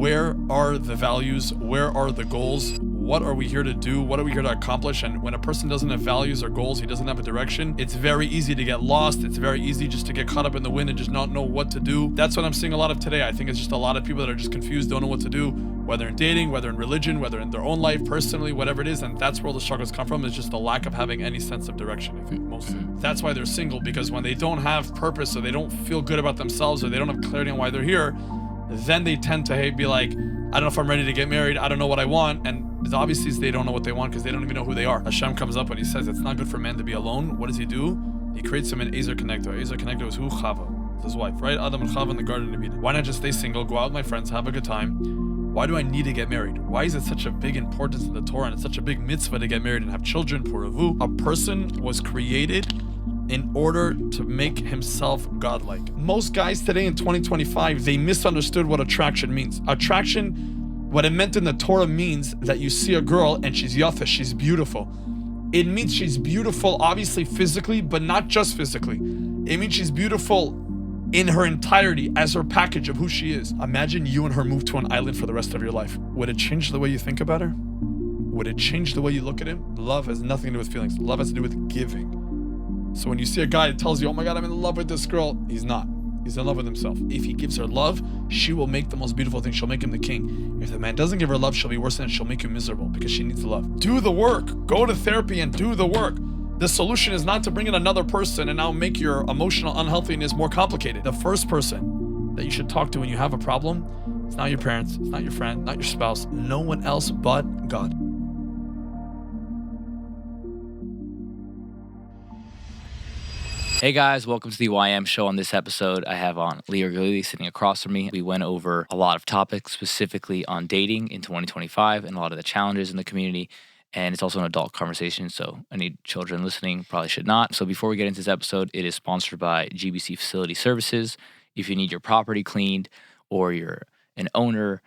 where are the values? Where are the goals? What are we here to do? What are we here to accomplish? And when a person doesn't have values or goals, he doesn't have a direction, it's very easy to get lost. It's very easy just to get caught up in the wind and just not know what to do. That's what I'm seeing a lot of today. I think it's just a lot of people that are just confused, don't know what to do, whether in dating, whether in religion, whether in their own life, personally, whatever it is. And that's where the struggles come from, is just the lack of having any sense of direction, I think, mostly. That's why they're single, because when they don't have purpose, or they don't feel good about themselves, or they don't have clarity on why they're here, then they tend to be like, I don't know if I'm ready to get married. I don't know what I want. And obviously they don't know what they want because they don't even know who they are. Hashem comes up and he says it's not good for man to be alone. What does he do? He creates him an Ezer connector. Ezer connector is who? Chava. It's his wife, right? Adam and Chava in the Garden of Eden. Why not just stay single, go out with my friends, have a good time? Why do I need to get married? Why is it such a big importance in the Torah and it's such a big mitzvah to get married and have children? Puravu. A person was created in order to make himself godlike. Most guys today in 2025, they misunderstood what attraction means. Attraction, what it meant in the Torah, means that you see a girl and she's yafa, she's beautiful. It means she's beautiful, obviously physically, but not just physically. It means she's beautiful in her entirety as her package of who she is. Imagine you and her move to an island for the rest of your life. Would it change the way you think about her? Would it change the way you look at him? Love has nothing to do with feelings. Love has to do with giving. So when you see a guy that tells you, oh my God, I'm in love with this girl, he's not. He's in love with himself. If he gives her love, she will make the most beautiful thing. She'll make him the king. If the man doesn't give her love, she'll be worse than it. She'll make you miserable because she needs love. Do the work. Go to therapy and do the work. The solution is not to bring in another person and now make your emotional unhealthiness more complicated. The first person that you should talk to when you have a problem, it's not your parents, it's not your friend, not your spouse, no one else but God. Hey guys, welcome to the YM show. On this episode, I have on Lior Ghalili sitting across from me. We went over a lot of topics specifically on dating in 2025 and a lot of the challenges in the community. And it's also an adult conversation, so any children listening probably should not. So before we get into this episode, it is sponsored by GBC Facility Services. If you need your property cleaned, or you're an owner,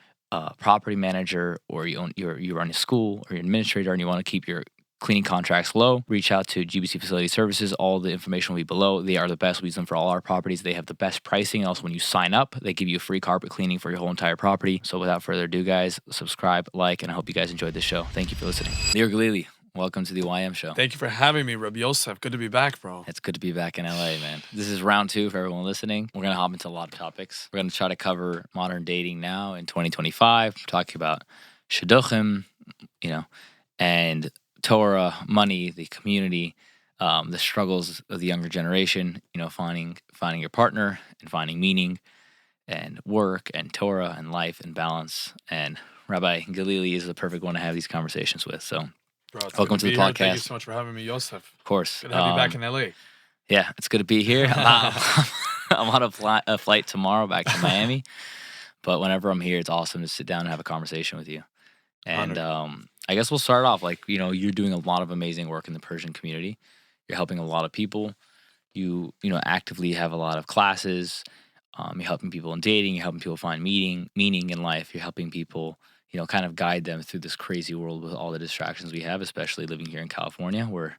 property manager, or you run a school, or you're an administrator and you want to keep your cleaning contracts low, reach out to GBC Facility Services. All the information will be below. They are the best. We use them for all our properties. They have the best pricing. And also, when you sign up, they give you a free carpet cleaning for your whole entire property. So without further ado, guys, subscribe, like, and I hope you guys enjoyed this show. Thank you for listening. Lior Ghalili, welcome to the YM show. Thank you for having me, Rabbi Yosef. Good to be back, bro. It's good to be back in LA, man. This is round 2 for everyone listening. We're going to hop into a lot of topics. We're going to try to cover modern dating now in 2025. We're talking about shidduchim, and Torah, money, the community, the struggles of the younger generation, finding your partner and finding meaning and work and Torah and life and balance. And Rabbi Ghalili is the perfect one to have these conversations with. So welcome to the podcast. Thank you so much for having me, Yosef. Of course. Good to have you back in LA. Yeah, it's good to be here. I'm on a flight tomorrow back to Miami. But whenever I'm here, it's awesome to sit down and have a conversation with you. And I guess we'll start off you're doing a lot of amazing work in the Persian community. You're helping a lot of people. You actively have a lot of classes. You're helping people in dating. You're helping people find meaning in life. You're helping people, kind of guide them through this crazy world with all the distractions we have, especially living here in California, where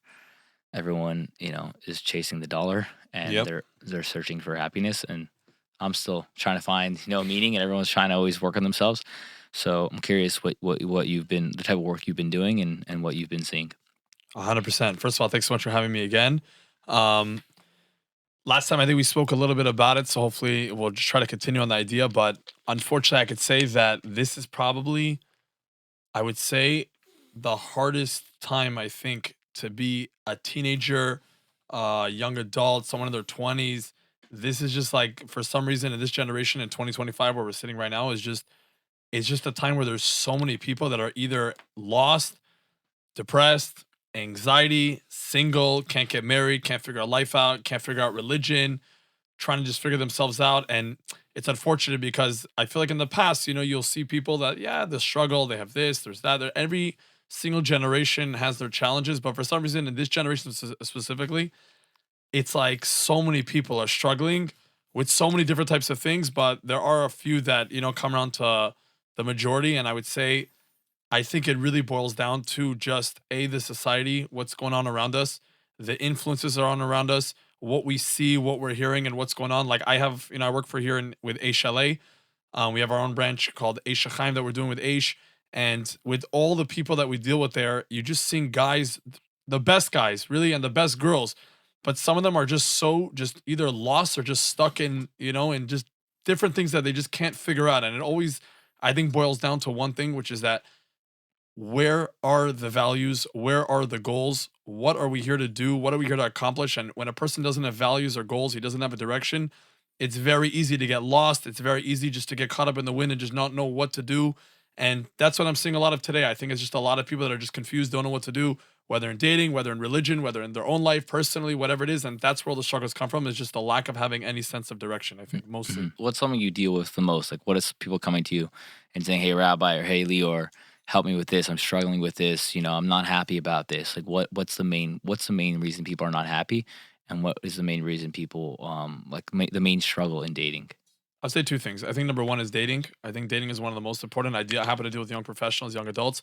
everyone, is chasing the dollar and they're searching for happiness. And I'm still trying to find, meaning, and everyone's trying to always work on themselves. So I'm curious what you've been, the type of work you've been doing and what you've been seeing. 100%. First of all, thanks so much for having me again. Last time I think we spoke a little bit about it, so hopefully we'll just try to continue on the idea. But unfortunately, I could say that this is probably, I would say, the hardest time, I think, to be a teenager, young adult, someone in their 20s. This is just for some reason in this generation in 2025 where we're sitting right now, it's just a time where there's so many people that are either lost, depressed, anxiety, single, can't get married, can't figure out life out, can't figure out religion, trying to just figure themselves out. And it's unfortunate because I feel like in the past, you'll see people that, the struggle, they have this, there's that. Every single generation has their challenges. But for some reason, in this generation specifically, it's like so many people are struggling with so many different types of things. But there are a few that, come around to the majority. And I would say, I think it really boils down to just the society, what's going on around us, the influences that are on around us, what we see, what we're hearing, and what's going on. I have, I work for here with A Chalet. We have our own branch called Eish Chaim that we're doing with Eish. And with all the people that we deal with there, you're just seeing guys, the best guys, really, and the best girls. But some of them are just either lost or just stuck in just different things that they just can't figure out. And it always, I think, boils down to one thing, which is that where are the values? Where are the goals? What are we here to do? What are we here to accomplish? And when a person doesn't have values or goals, he doesn't have a direction, it's very easy to get lost. It's very easy just to get caught up in the wind and just not know what to do. And that's what I'm seeing a lot of today. I think it's just a lot of people that are just confused, don't know what to do, whether in dating, whether in religion, whether in their own life, personally, whatever it is. And that's where all the struggles come from, is just the lack of having any sense of direction, I think, mostly. What's something you deal with the most? Like, what is people coming to you and saying, "Hey, Rabbi," or "Hey, Lior, help me with this. I'm struggling with this. I'm not happy about this." Like, what's the main reason people are not happy, and what is the main reason people the main struggle in dating? I'll say two things. I think number one is dating. I think dating is one of the most important. I happen to deal with young professionals, young adults.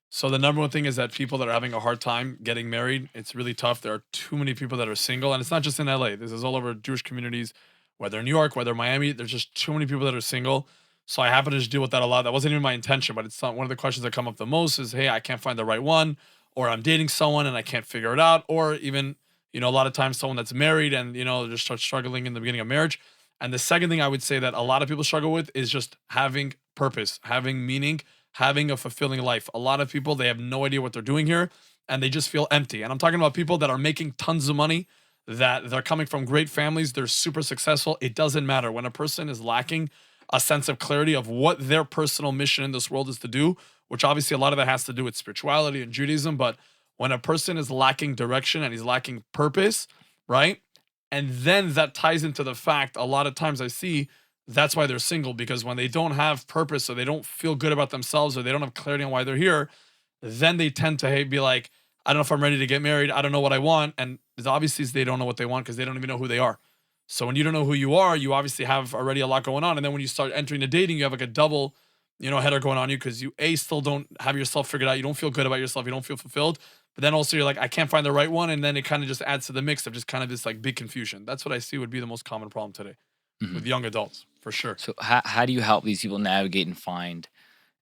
So the number one thing is that people that are having a hard time getting married, it's really tough. There are too many people that are single, and it's not just in LA. This is all over Jewish communities, whether in New York, whether Miami. There's just too many people that are single. So I happen to just deal with that a lot. That wasn't even my intention, but it's not one of the questions that come up the most is, hey, I can't find the right one, or I'm dating someone and I can't figure it out, or even, a lot of times someone that's married and, just start struggling in the beginning of marriage. And the second thing I would say that a lot of people struggle with is just having purpose, having meaning, having a fulfilling life. A lot of people, they have no idea what they're doing here and they just feel empty. And I'm talking about people that are making tons of money, that they're coming from great families, they're super successful. It doesn't matter. When a person is lacking a sense of clarity of what their personal mission in this world is to do, which obviously a lot of that has to do with spirituality and Judaism, but when a person is lacking direction and he's lacking purpose, right? And then that ties into the fact a lot of times I see that's why they're single, because when they don't have purpose or they don't feel good about themselves or they don't have clarity on why they're here, then they tend to be like, I don't know if I'm ready to get married. I don't know what I want. And it's obviously they don't know what they want because they don't even know who they are. So when you don't know who you are, you obviously have already a lot going on. And then when you start entering the dating, you have like a double, header going on you because you still don't have yourself figured out. You don't feel good about yourself. You don't feel fulfilled. But then also you're like, I can't find the right one. And then it kind of just adds to the mix of just kind of this like big confusion. That's what I see would be the most common problem today with young adults, for sure. So how do you help these people navigate and find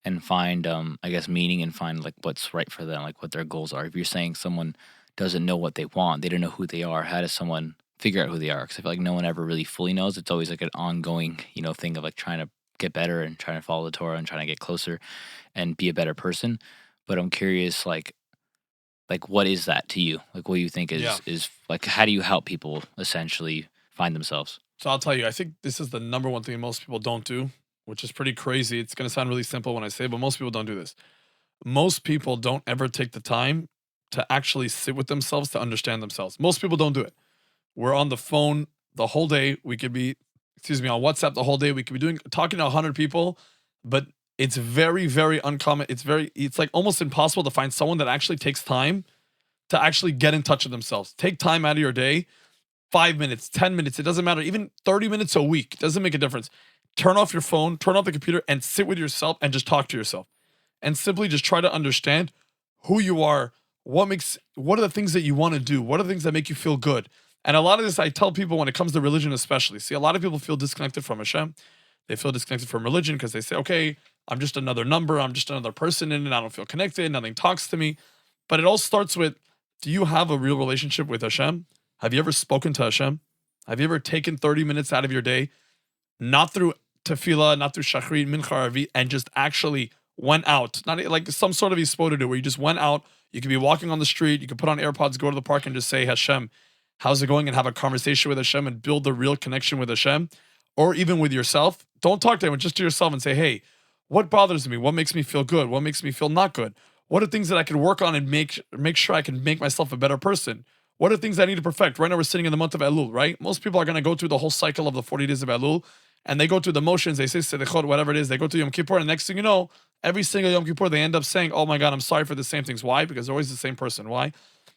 I guess meaning and find like what's right for them, like what their goals are? If you're saying someone doesn't know what they want, they don't know who they are, how does someone figure out who they are? Because I feel like no one ever really fully knows. It's always like an ongoing, thing of like trying to get better and trying to follow the Torah and trying to get closer and be a better person. But I'm curious, like what is that to you? Like what do you think is like, how do you help people essentially find themselves? So I'll tell you, I think this is the number one thing most people don't do, which is pretty crazy. It's going to sound really simple when I say it, but most people don't do this. Most people don't ever take the time to actually sit with themselves to understand themselves. Most people don't do it. We're on the phone the whole day. We could be, on WhatsApp the whole day. We could be talking to 100 people, but it's very, very uncommon. It's like almost impossible to find someone that actually takes time to actually get in touch with themselves. Take time out of your day, 5 minutes, 10 minutes, it doesn't matter. Even 30 minutes a week, doesn't make a difference. Turn off your phone, turn off the computer and sit with yourself and just talk to yourself. And simply just try to understand who you are, what are the things that you want to do? What are the things that make you feel good? And a lot of this I tell people when it comes to religion especially. See, a lot of people feel disconnected from Hashem. They feel disconnected from religion because they say, okay, I'm just another number. I'm just another person in it. I don't feel connected. Nothing talks to me. But it all starts with, do you have a real relationship with Hashem? Have you ever spoken to Hashem? Have you ever taken 30 minutes out of your day, not through tefillah, not through shachrit, mincha, arvi, and just actually went out? Not like some sort of yispo to do, where you just went out. You could be walking on the street. You could put on AirPods, go to the park, and just say, Hashem, how's it going? And have a conversation with Hashem and build the real connection with Hashem. Or even with yourself. Don't talk to anyone, just to yourself and say, hey, what bothers me? What makes me feel good? What makes me feel not good? What are things that I can work on and make sure I can make myself a better person? What are things I need to perfect? Right now we're sitting in the month of Elul, right? Most people are going to go through the whole cycle of the 40 days of Elul, and they go through the motions. They say Sedechot, whatever it is. They go to Yom Kippur, and next thing you know, every single Yom Kippur, they end up saying, oh my God, I'm sorry for the same things. Why? Because they're always the same person. Why?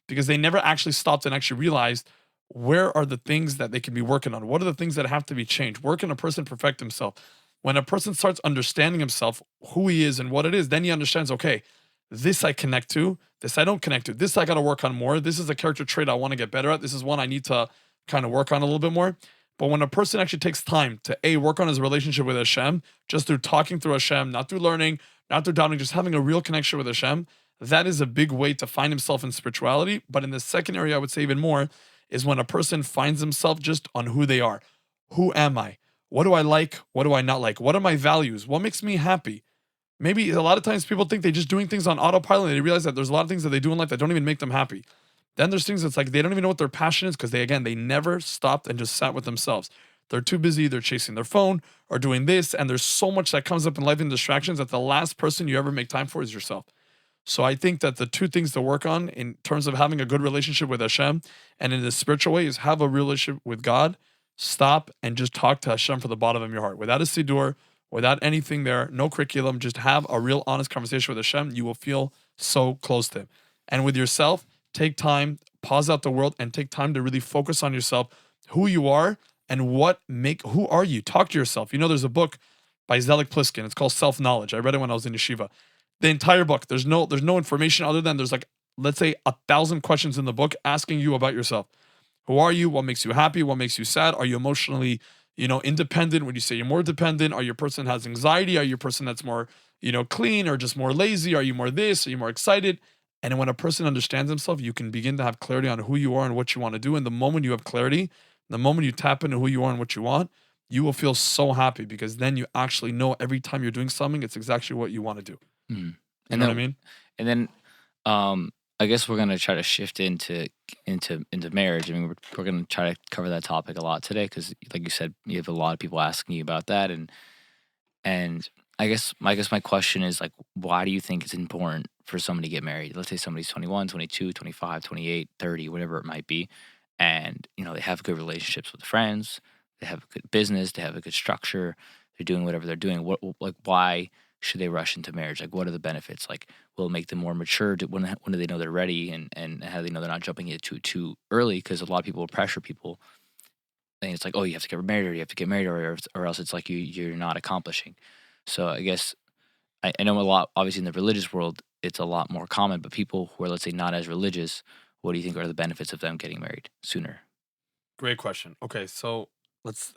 Because they never actually stopped and actually realized, where are the things that they can be working on? What are the things that have to be changed? Where can a person perfect himself? When a person starts understanding himself, who he is and what it is, then he understands, okay, this I connect to, this I don't connect to, this I got to work on more. This is a character trait I want to get better at. This is one I need to kind of work on a little bit more. But when a person actually takes time to work on his relationship with Hashem, just through talking through Hashem, not through learning, not through doubting, just having a real connection with Hashem, that is a big way to find himself in spirituality. But in the second area, I would say even more, is when a person finds himself just on who they are. Who am I? What do I like? What do I not like? What are my values? What makes me happy? Maybe a lot of times people think they're just doing things on autopilot and they realize that there's a lot of things that they do in life that don't even make them happy. Then there's things that's like they don't even know what their passion is because they never stopped and just sat with themselves. They're too busy, they're chasing their phone or doing this, and there's so much that comes up in life and distractions that the last person you ever make time for is yourself. So I think that the two things to work on in terms of having a good relationship with Hashem and in the spiritual way is have a real relationship with God, stop and just talk to Hashem from the bottom of your heart. Without a siddur, without anything there, no curriculum, just have a real honest conversation with Hashem. You will feel so close to him. And with yourself, take time, pause out the world, and take time to really focus on yourself, who you are, and who are you? Talk to yourself. You know, there's a book by Zelig Pliskin. It's called Self-Knowledge. I read it when I was in yeshiva. The entire book, there's no information other than there's like, let's say 1,000 questions in the book asking you about yourself. Who are you? What makes you happy? What makes you sad? Are you emotionally, independent? Would you say you're more dependent? Are you a person that has anxiety? Are you a person that's more, clean or just more lazy? Are you more this? Are you more excited? And when a person understands himself, you can begin to have clarity on who you are and what you want to do. And the moment you have clarity, the moment you tap into who you are and what you want, you will feel so happy because then you actually know every time you're doing something, it's exactly what you want to do. Mm. You know what I mean? And then I guess we're gonna try to shift into marriage. I mean, we're gonna try to cover that topic a lot today because, like you said, you have a lot of people asking you about that, and I guess my question is like, why do you think it's important for somebody to get married? Let's say somebody's 21, 22, 25, 28, 30, whatever it might be, and they have good relationships with friends, they have a good business, they have a good structure, they're doing whatever they're doing. Why should they rush into marriage? Like, what are the benefits? Like, will it make them more mature? When do they know they're ready? And how do they know they're not jumping into it too early? Because a lot of people will pressure people. And it's like, oh, you have to get married, or you have to get married, or else it's like you're not accomplishing. So I guess I know a lot, obviously in the religious world, it's a lot more common, but people who are, let's say, not as religious, what do you think are the benefits of them getting married sooner? Great question. Okay, so let's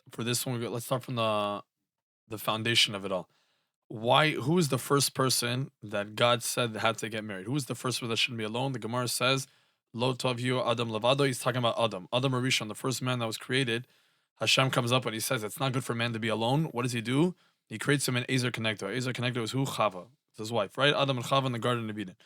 start from the foundation of it all. Who is the first person that God said had to get married? Who is the first one that shouldn't be alone? The Gemara says, Lo tov yu Adam levado. He's talking about Adam. Adam Arishon, the first man that was created. Hashem comes up and he says, it's not good for man to be alone. What does he do? He creates him an Ezer connector. Ezer connector is who? Chava. It's his wife, right? Adam and Chava in the Garden of Eden.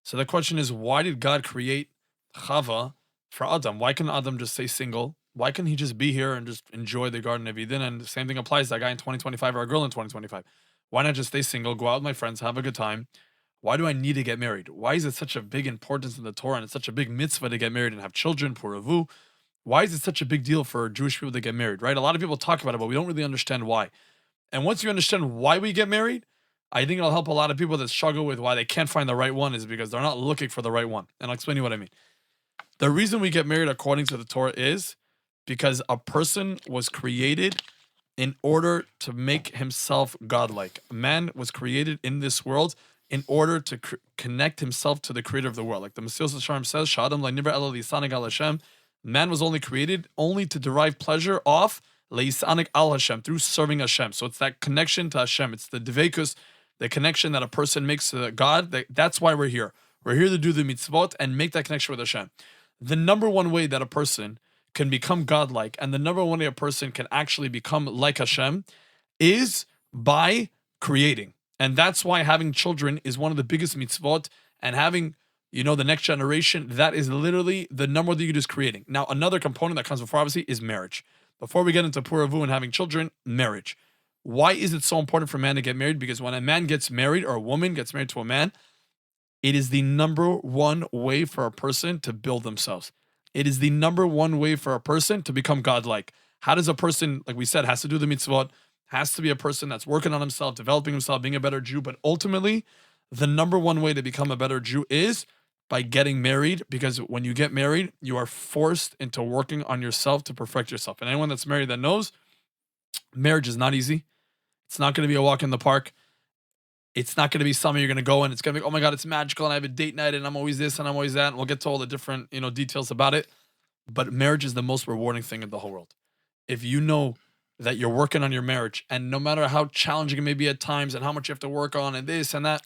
So the question is, why did God create Chava for Adam? Why can Adam just stay single? Why can't he just be here and just enjoy the Garden of Eden? And the same thing applies to that guy in 2025 or a girl in 2025. Why not just stay single, go out with my friends, have a good time? Why do I need to get married? Why is it such a big importance in the Torah and it's such a big mitzvah to get married and have children, puravu? Why is it such a big deal for Jewish people to get married, right? A lot of people talk about it, but we don't really understand why. And once you understand why we get married, I think it'll help a lot of people that struggle with why they can't find the right one is because they're not looking for the right one. And I'll explain you what I mean. The reason we get married according to the Torah is because a person was created in order to make himself godlike. A man was created in this world in order to connect himself to the creator of the world. Like the Mesilas Yesharim says, Shadam le'nivra ela lisanig al Hashem. Man was only created only to derive pleasure off leisanig al Hashem, through serving Hashem. So it's that connection to Hashem. It's the devekus, the connection that a person makes to God. That's why we're here. We're here to do the mitzvot and make that connection with Hashem. The number one way that a person can become godlike, and the number one way a person can actually become like Hashem is by creating. And that's why having children is one of the biggest mitzvot, and having, the next generation, that is literally the number that you do is creating. Now, another component that comes before, obviously, is marriage. Before we get into puravu and having children, marriage. Why is it so important for a man to get married? Because when a man gets married or a woman gets married to a man, it is the number one way for a person to build themselves. It is the number one way for a person to become godlike. How does a person, like we said, has to do the mitzvot, has to be a person that's working on himself, developing himself, being a better Jew. But ultimately, the number one way to become a better Jew is by getting married, because when you get married, you are forced into working on yourself to perfect yourself. And anyone that's married that knows, marriage is not easy. It's not going to be a walk in the park. It's not going to be something you're going to go and it's going to be, oh my God, it's magical and I have a date night and I'm always this and I'm always that. And we'll get to all the different, details about it. But marriage is the most rewarding thing in the whole world. if you know that you're working on your marriage, and no matter how challenging it may be at times and how much you have to work on and this and that,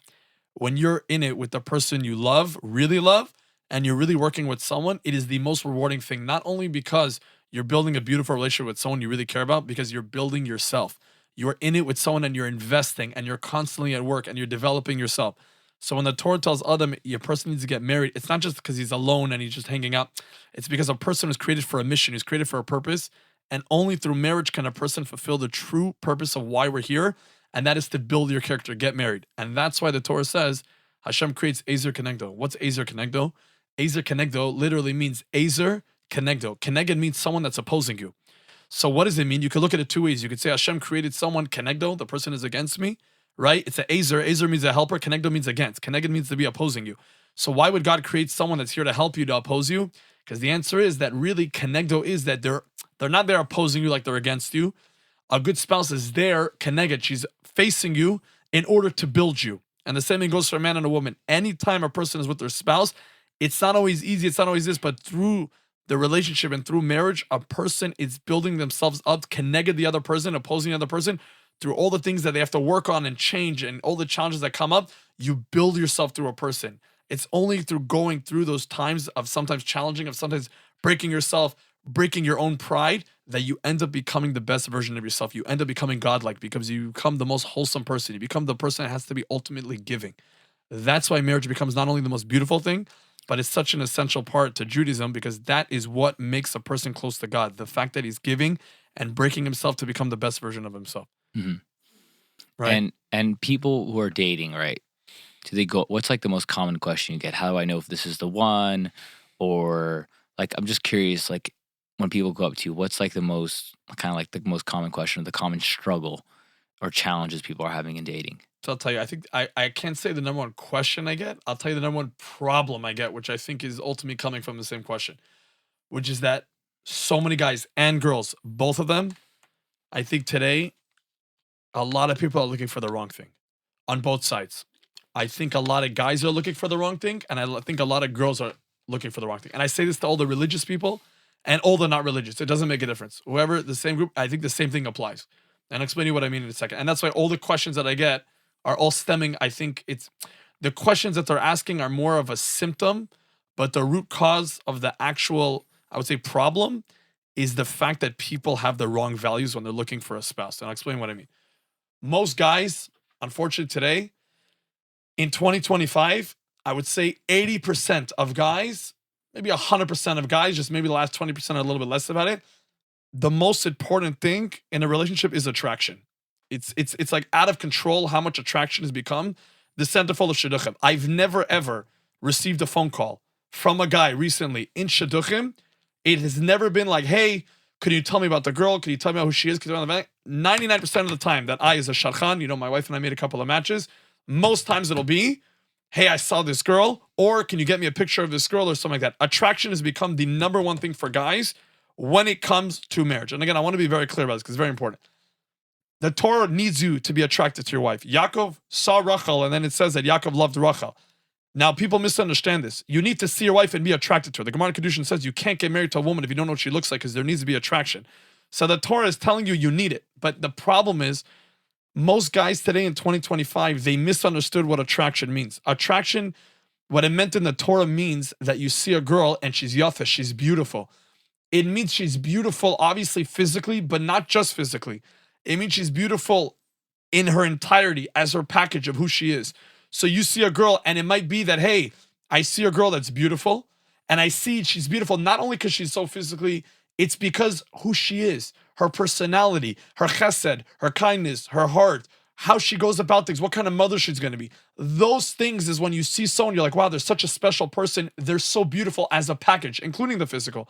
when you're in it with the person you love, really love, and you're really working with someone, it is the most rewarding thing. Not only because you're building a beautiful relationship with someone you really care about, because you're building yourself. You're in it with someone and you're investing and you're constantly at work and you're developing yourself. So when the Torah tells Adam, your person needs to get married, it's not just because he's alone and he's just hanging out. It's because a person was created for a mission, he's created for a purpose. And only through marriage can a person fulfill the true purpose of why we're here. And that is to build your character, get married. And that's why the Torah says Hashem creates Ezer Kenegdo. What's Ezer Kenegdo? Ezer Kenegdo literally means Ezer Kenegdo. Keneged means someone that's opposing you. So what does it mean? You could look at it two ways. You could say Hashem created someone Kenegdo, the person is against me, right? It's a Ezer. Ezer means a helper. Kenegdo means against. Keneged means to be opposing you. So why would God create someone that's here to help you, to oppose you? Because the answer is that really Kenegdo is that they're not there opposing you like they're against you. A good spouse is there, Keneged. She's facing you in order to build you. And the same thing goes for a man and a woman. Anytime a person is with their spouse, it's not always easy, it's not always this, but through the relationship and through marriage, a person is building themselves up, Keneged the other person, opposing the other person, through all the things that they have to work on and change and all the challenges that come up, you build yourself through a person. It's only through going through those times of sometimes challenging, of sometimes breaking yourself, breaking your own pride, that you end up becoming the best version of yourself. You end up becoming godlike because you become the most wholesome person. You become the person that has to be ultimately giving. That's why marriage becomes not only the most beautiful thing, but it's such an essential part to Judaism, because that is what makes a person close to God. The fact that he's giving and breaking himself to become the best version of himself. Mm-hmm. Right. And people who are dating, right? Do they go? What's like the most common question you get? How do I know if this is the one? Or like, I'm just curious, like when people go up to you, what's like the most kind of like the most common question, or the common struggle or challenges people are having in dating? So I'll tell you, I think I can't say the number one question I get. I'll tell you the number one problem I get, which I think is ultimately coming from the same question, which is that so many guys and girls, both of them, I think today, a lot of people are looking for the wrong thing on both sides. I think a lot of guys are looking for the wrong thing, and I think a lot of girls are looking for the wrong thing. And I say this to all the religious people and all the not religious. It doesn't make a difference. Whoever, the same group, I think the same thing applies. And I'll explain to you what I mean in a second. And that's why all the questions that I get are all stemming, I think it's, the questions that they're asking are more of a symptom, but the root cause of the actual, I would say, problem is the fact that people have the wrong values when they're looking for a spouse. And I'll explain what I mean. Most guys, unfortunately today, in 2025, I would say 80% of guys, maybe 100% of guys, just maybe the last 20% are a little bit less about it. The most important thing in a relationship is attraction. It's like out of control how much attraction has become the centerfold of shidduchim. I've never ever received a phone call from a guy recently in shidduchim. It has never been like, hey, could you tell me about the girl? Could you tell me who she is? Could you tell me about the 99% of the time that I, as a shadchan, my wife and I made a couple of matches. Most times it'll be, hey, I saw this girl, or can you get me a picture of this girl or something like that. Attraction has become the number one thing for guys when it comes to marriage. And again, I want to be very clear about this because it's very important. The Torah needs you to be attracted to your wife. Yaakov saw Rachel, and then it says that Yaakov loved Rachel. Now, people misunderstand this. You need to see your wife and be attracted to her. The Gemara in Kedushin says you can't get married to a woman if you don't know what she looks like, because there needs to be attraction. So the Torah is telling you need it. But the problem is, most guys today in 2025, they misunderstood what attraction means. Attraction, what it meant in the Torah, means that you see a girl and she's yafa, she's beautiful. It means she's beautiful, obviously physically, but not just physically. It means she's beautiful in her entirety as her package of who she is. So you see a girl, and it might be that, hey, I see a girl that's beautiful, and I see she's beautiful not only because she's so physically, it's because who she is, her personality, her chesed, her kindness, her heart, how she goes about things, what kind of mother she's going to be. Those things is when you see someone, you're like, wow, they're such a special person. They're so beautiful as a package, including the physical.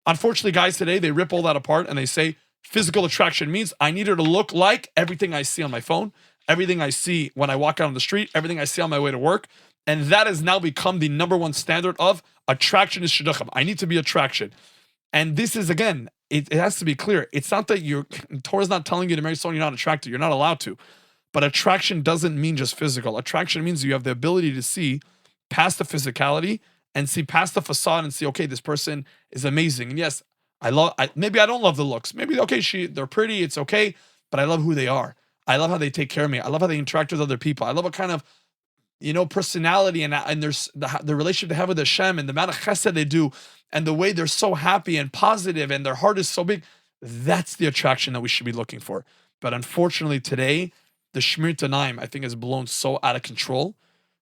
Unfortunately, guys today, they rip all that apart and they say physical attraction means I need her to look like everything I see on my phone, everything I see when I walk out on the street, everything I see on my way to work. And that has now become the number one standard of attraction is shidduchim. I need to be attraction. And this is, again, it has to be clear. It's not that Torah's not telling you to marry someone you're not attracted to. You're not allowed to. But attraction doesn't mean just physical. Attraction means you have the ability to see past the physicality and see past the facade and see, okay, this person is amazing. And yes, Maybe I don't love the looks. Maybe, okay, they're pretty, it's okay, but I love who they are. I love how they take care of me. I love how they interact with other people. I love what kind of, personality and there's the relationship they have with Hashem and the amount of chesed they do and the way they're so happy and positive and their heart is so big. That's the attraction that we should be looking for. But unfortunately today, the Shmir Tanaim, I think, has blown so out of control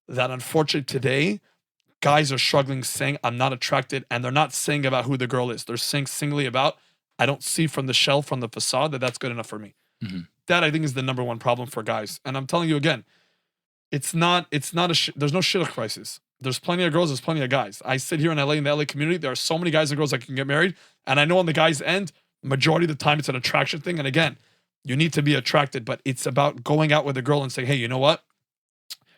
that unfortunately today, guys are struggling saying, I'm not attracted, and they're not saying about who the girl is. They're saying singly about, I don't see from the shell, from the facade, that that's good enough for me. Mm-hmm. That, I think, is the number one problem for guys. And I'm telling you again, there's no shidduch crisis. There's plenty of girls, there's plenty of guys. I sit here in LA, in the LA community, there are so many guys and girls that can get married. And I know on the guy's end, majority of the time it's an attraction thing. And again, you need to be attracted, but it's about going out with a girl and saying, hey, you know what?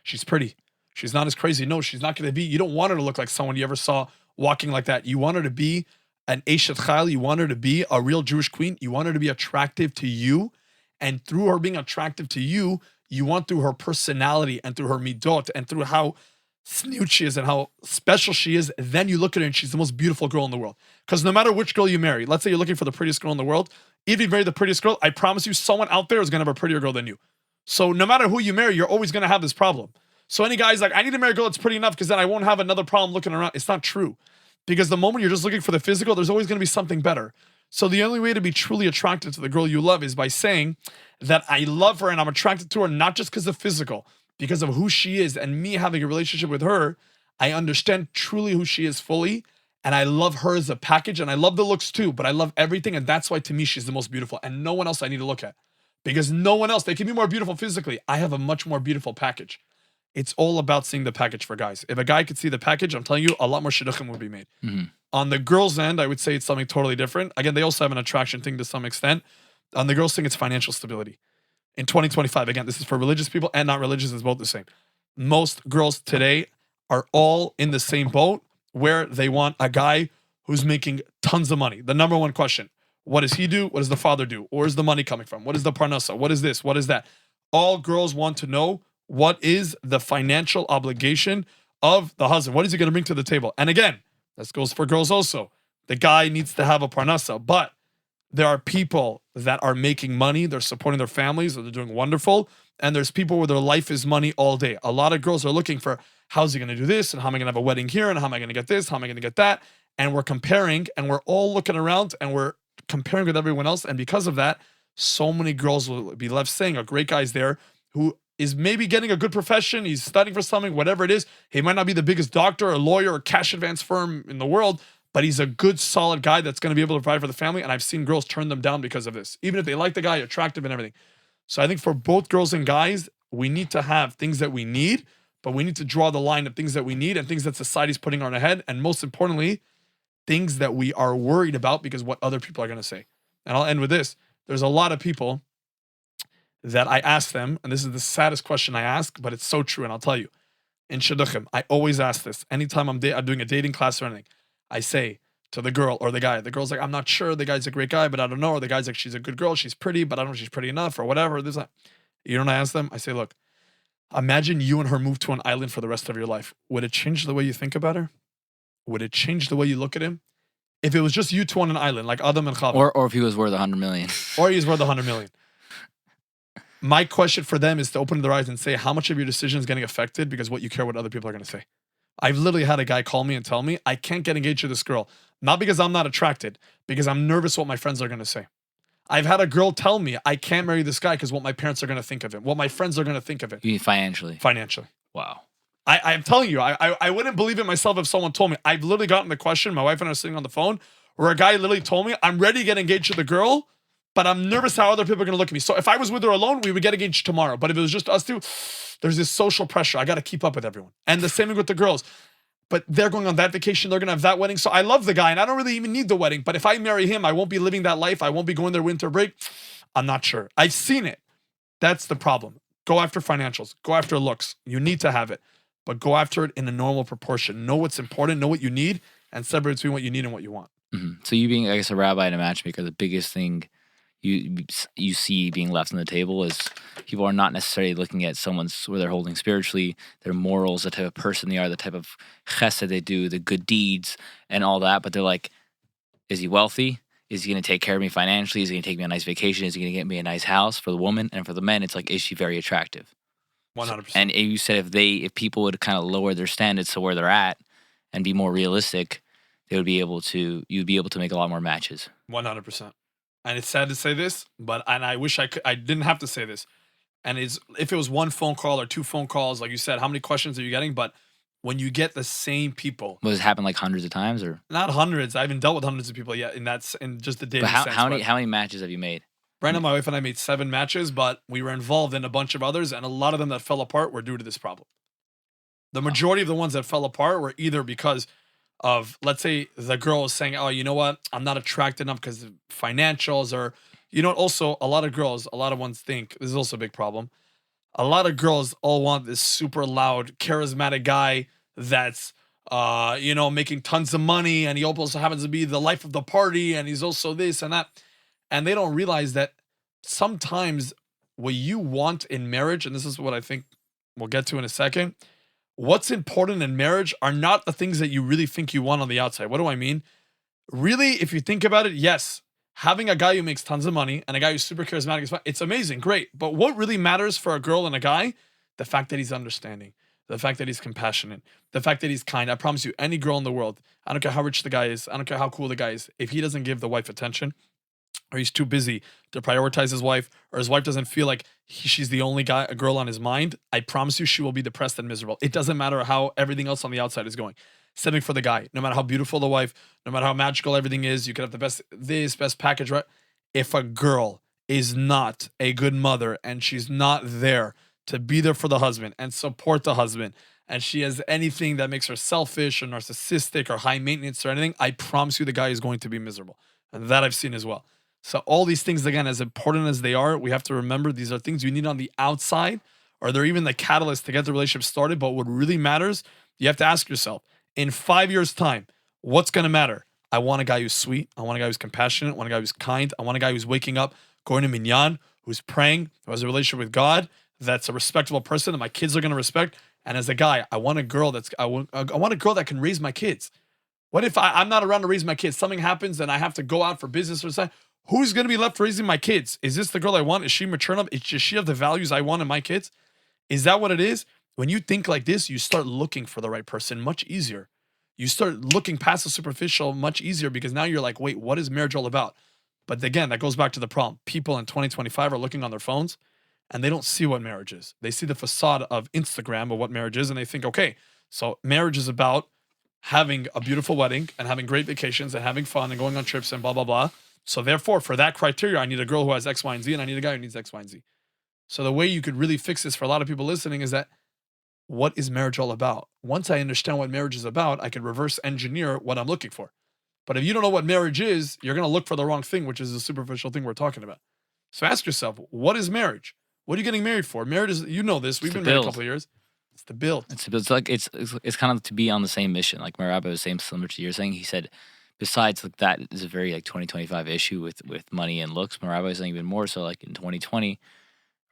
She's pretty. She's not as crazy. No, she's not going to be. You don't want her to look like someone you ever saw walking like that. You want her to be an Eshet Chayil. You want her to be a real Jewish queen. You want her to be attractive to you. And through her being attractive to you, you want through her personality and through her midot and through how snoot she is and how special she is, then you look at her and she's the most beautiful girl in the world. Because no matter which girl you marry, let's say you're looking for the prettiest girl in the world, if you marry the prettiest girl, I promise you someone out there is going to have a prettier girl than you. So no matter who you marry, you're always going to have this problem. So any guy's like, I need to marry a girl that's pretty enough because then I won't have another problem looking around. It's not true. Because the moment you're just looking for the physical, there's always going to be something better. So the only way to be truly attracted to the girl you love is by saying that I love her and I'm attracted to her not just because of physical, because of who she is and me having a relationship with her. I understand truly who she is fully and I love her as a package and I love the looks too, but I love everything. And that's why to me, she's the most beautiful and no one else I need to look at because no one else, they can be more beautiful physically. I have a much more beautiful package. It's all about seeing the package for guys. If a guy could see the package, I'm telling you, a lot more shidduchim would be made. Mm-hmm. On the girls' end, I would say it's something totally different. Again, they also have an attraction thing to some extent. On the girls' thing, it's financial stability. In 2025, again, this is for religious people and not religious, it's both the same. Most girls today are all in the same boat where they want a guy who's making tons of money. The number one question, what does he do? What does the father do? Where's the money coming from? What is the parnasa? What is this? What is that? All girls want to know what is the financial obligation of the husband? What is he going to bring to the table? And again, this goes for girls also. The guy needs to have a parnasa, but there are people that are making money, they're supporting their families, they're doing wonderful, and there's people where their life is money all day. A lot of girls are looking for, how's he going to do this, and how am I going to have a wedding here, and how am I going to get this, how am I going to get that, and we're comparing, and we're all looking around, and we're comparing with everyone else, and because of that, so many girls will be left saying, a great guy's there, who is maybe getting a good profession, he's studying for something, whatever it is, he might not be the biggest doctor or lawyer or cash advance firm in the world, but he's a good, solid guy that's going to be able to provide for the family. And I've seen girls turn them down because of this, even if they like the guy, attractive and everything. So I think for both girls and guys, we need to have things that we need, but we need to draw the line of things that we need and things that society's putting on our head. And most importantly, things that we are worried about because what other people are going to say. And I'll end with this. There's a lot of people that I ask them, and this is the saddest question I ask, but it's so true. And I'll tell you, in Shidduchim, I always ask this. Anytime I'm doing a dating class or anything, I say to the girl or the guy, the girl's like, I'm not sure, the guy's a great guy, but I don't know. Or the guy's like, she's a good girl, she's pretty, but I don't know if she's pretty enough or whatever. This, that. You know what I ask them? I say, look, imagine you and her move to an island for the rest of your life. Would it change the way you think about her? Would it change the way you look at him? If it was just you two on an island, like Adam and Chava. Or if he was worth 100 million. Or he's worth 100 million. My question for them is to open their eyes and say, how much of your decision is getting affected because what you care what other people are going to say? I've literally had a guy call me and tell me, I can't get engaged to this girl. Not because I'm not attracted, because I'm nervous what my friends are going to say. I've had a girl tell me, I can't marry this guy because what my parents are going to think of him, what my friends are going to think of it. You mean financially? Financially. Wow. I'm telling you, I wouldn't believe it myself if someone told me. I've literally gotten the question, my wife and I are sitting on the phone, where a guy literally told me, I'm ready to get engaged to the girl, but I'm nervous how other people are going to look at me. So if I was with her alone, we would get engaged tomorrow. But if it was just us two, there's this social pressure. I got to keep up with everyone. And the same thing with the girls. But they're going on that vacation. They're going to have that wedding. So I love the guy and I don't really even need the wedding. But if I marry him, I won't be living that life. I won't be going their winter break. I'm not sure. I've seen it. That's the problem. Go after financials. Go after looks. You need to have it. But go after it in a normal proportion. Know what's important. Know what you need. And separate between what you need and what you want. Mm-hmm. So you being, I guess, a rabbi and a matchmaker, the biggest thing you see being left on the table is people are not necessarily looking at someone's where they're holding spiritually, their morals, the type of person they are, the type of chesed they do, the good deeds and all that. But they're like, is he wealthy? Is he going to take care of me financially? Is he going to take me on a nice vacation? Is he going to get me a nice house for the woman? And for the men, it's like, is she very attractive? 100%. And you said if people would kind of lower their standards to where they're at and be more realistic, you'd be able to make a lot more matches. 100%. And it's sad to say this, but I wish I didn't have to say this. And if it was one phone call or two phone calls, like you said, how many questions are you getting? But when you get the same people, Was it happen like hundreds of times, or not hundreds, I haven't dealt with hundreds of people yet in just the dating but sense. how many matches have you made? Right now, my wife and I made 7 matches, but we were involved in a bunch of others, and a lot of them that fell apart were due to this problem. The majority of the ones that fell apart were either because of, let's say, the girl is saying, oh, you know what, I'm not attracted enough because of financials, or, you know, also a lot of ones think, this is also a big problem, a lot of girls all want this super loud, charismatic guy that's, making tons of money, and he also happens to be the life of the party, and he's also this and that. And they don't realize that sometimes what you want in marriage, and this is what I think we'll get to in a second, what's important in marriage are not the things that you really think you want on the outside. What do I mean? Really, if you think about it, yes, having a guy who makes tons of money and a guy who's super charismatic is fine. It's amazing, great. But what really matters for a girl and a guy? The fact that he's understanding, the fact that he's compassionate, the fact that he's kind. I promise you, any girl in the world, I don't care how rich the guy is, I don't care how cool the guy is, if he doesn't give the wife attention, or he's too busy to prioritize his wife, or his wife doesn't feel like she's the only girl on his mind, I promise you she will be depressed and miserable. It doesn't matter how everything else on the outside is going. Same for the guy. No matter how beautiful the wife, no matter how magical everything is, you could have the best package, right? If a girl is not a good mother and she's not there to be there for the husband and support the husband, and she has anything that makes her selfish or narcissistic or high maintenance or anything, I promise you the guy is going to be miserable. And that I've seen as well. So all these things, again, as important as they are, we have to remember these are things you need on the outside, or they're even the catalyst to get the relationship started. But what really matters, you have to ask yourself, in 5 years' time, what's going to matter? I want a guy who's sweet. I want a guy who's compassionate. I want a guy who's kind. I want a guy who's waking up, going to minyan, who's praying, who has a relationship with God, that's a respectable person that my kids are going to respect. And as a guy, I want a girl I want a girl that can raise my kids. What if I'm not around to raise my kids? Something happens and I have to go out for business or something. Who's going to be left raising my kids? Is this the girl I want? Is she mature enough? Does she have the values I want in my kids? Is that what it is? When you think like this, you start looking for the right person much easier. You start looking past the superficial much easier, because now you're like, wait, what is marriage all about? But again, that goes back to the problem. People in 2025 are looking on their phones and they don't see what marriage is. They see the facade of Instagram of what marriage is, and they think, okay, so marriage is about having a beautiful wedding and having great vacations and having fun and going on trips and blah, blah, blah. So therefore, for that criteria, I need a girl who has X, Y, and Z, and I need a guy who needs X, Y, and Z. So the way you could really fix this for a lot of people listening is that, what is marriage all about? Once I understand what marriage is about, I can reverse engineer what I'm looking for. But if you don't know what marriage is, you're going to look for the wrong thing, which is the superficial thing we're talking about. So ask yourself, what is marriage? What are you getting married for? Marriage is, you know this, we've been married a couple of years. It's the build. It's like it's kind of to be on the same mission. Like my rabbi was saying, similar to your saying, he said, besides like that is a very like 2025 issue with money and looks. My rabbi was saying even more so like in 2020,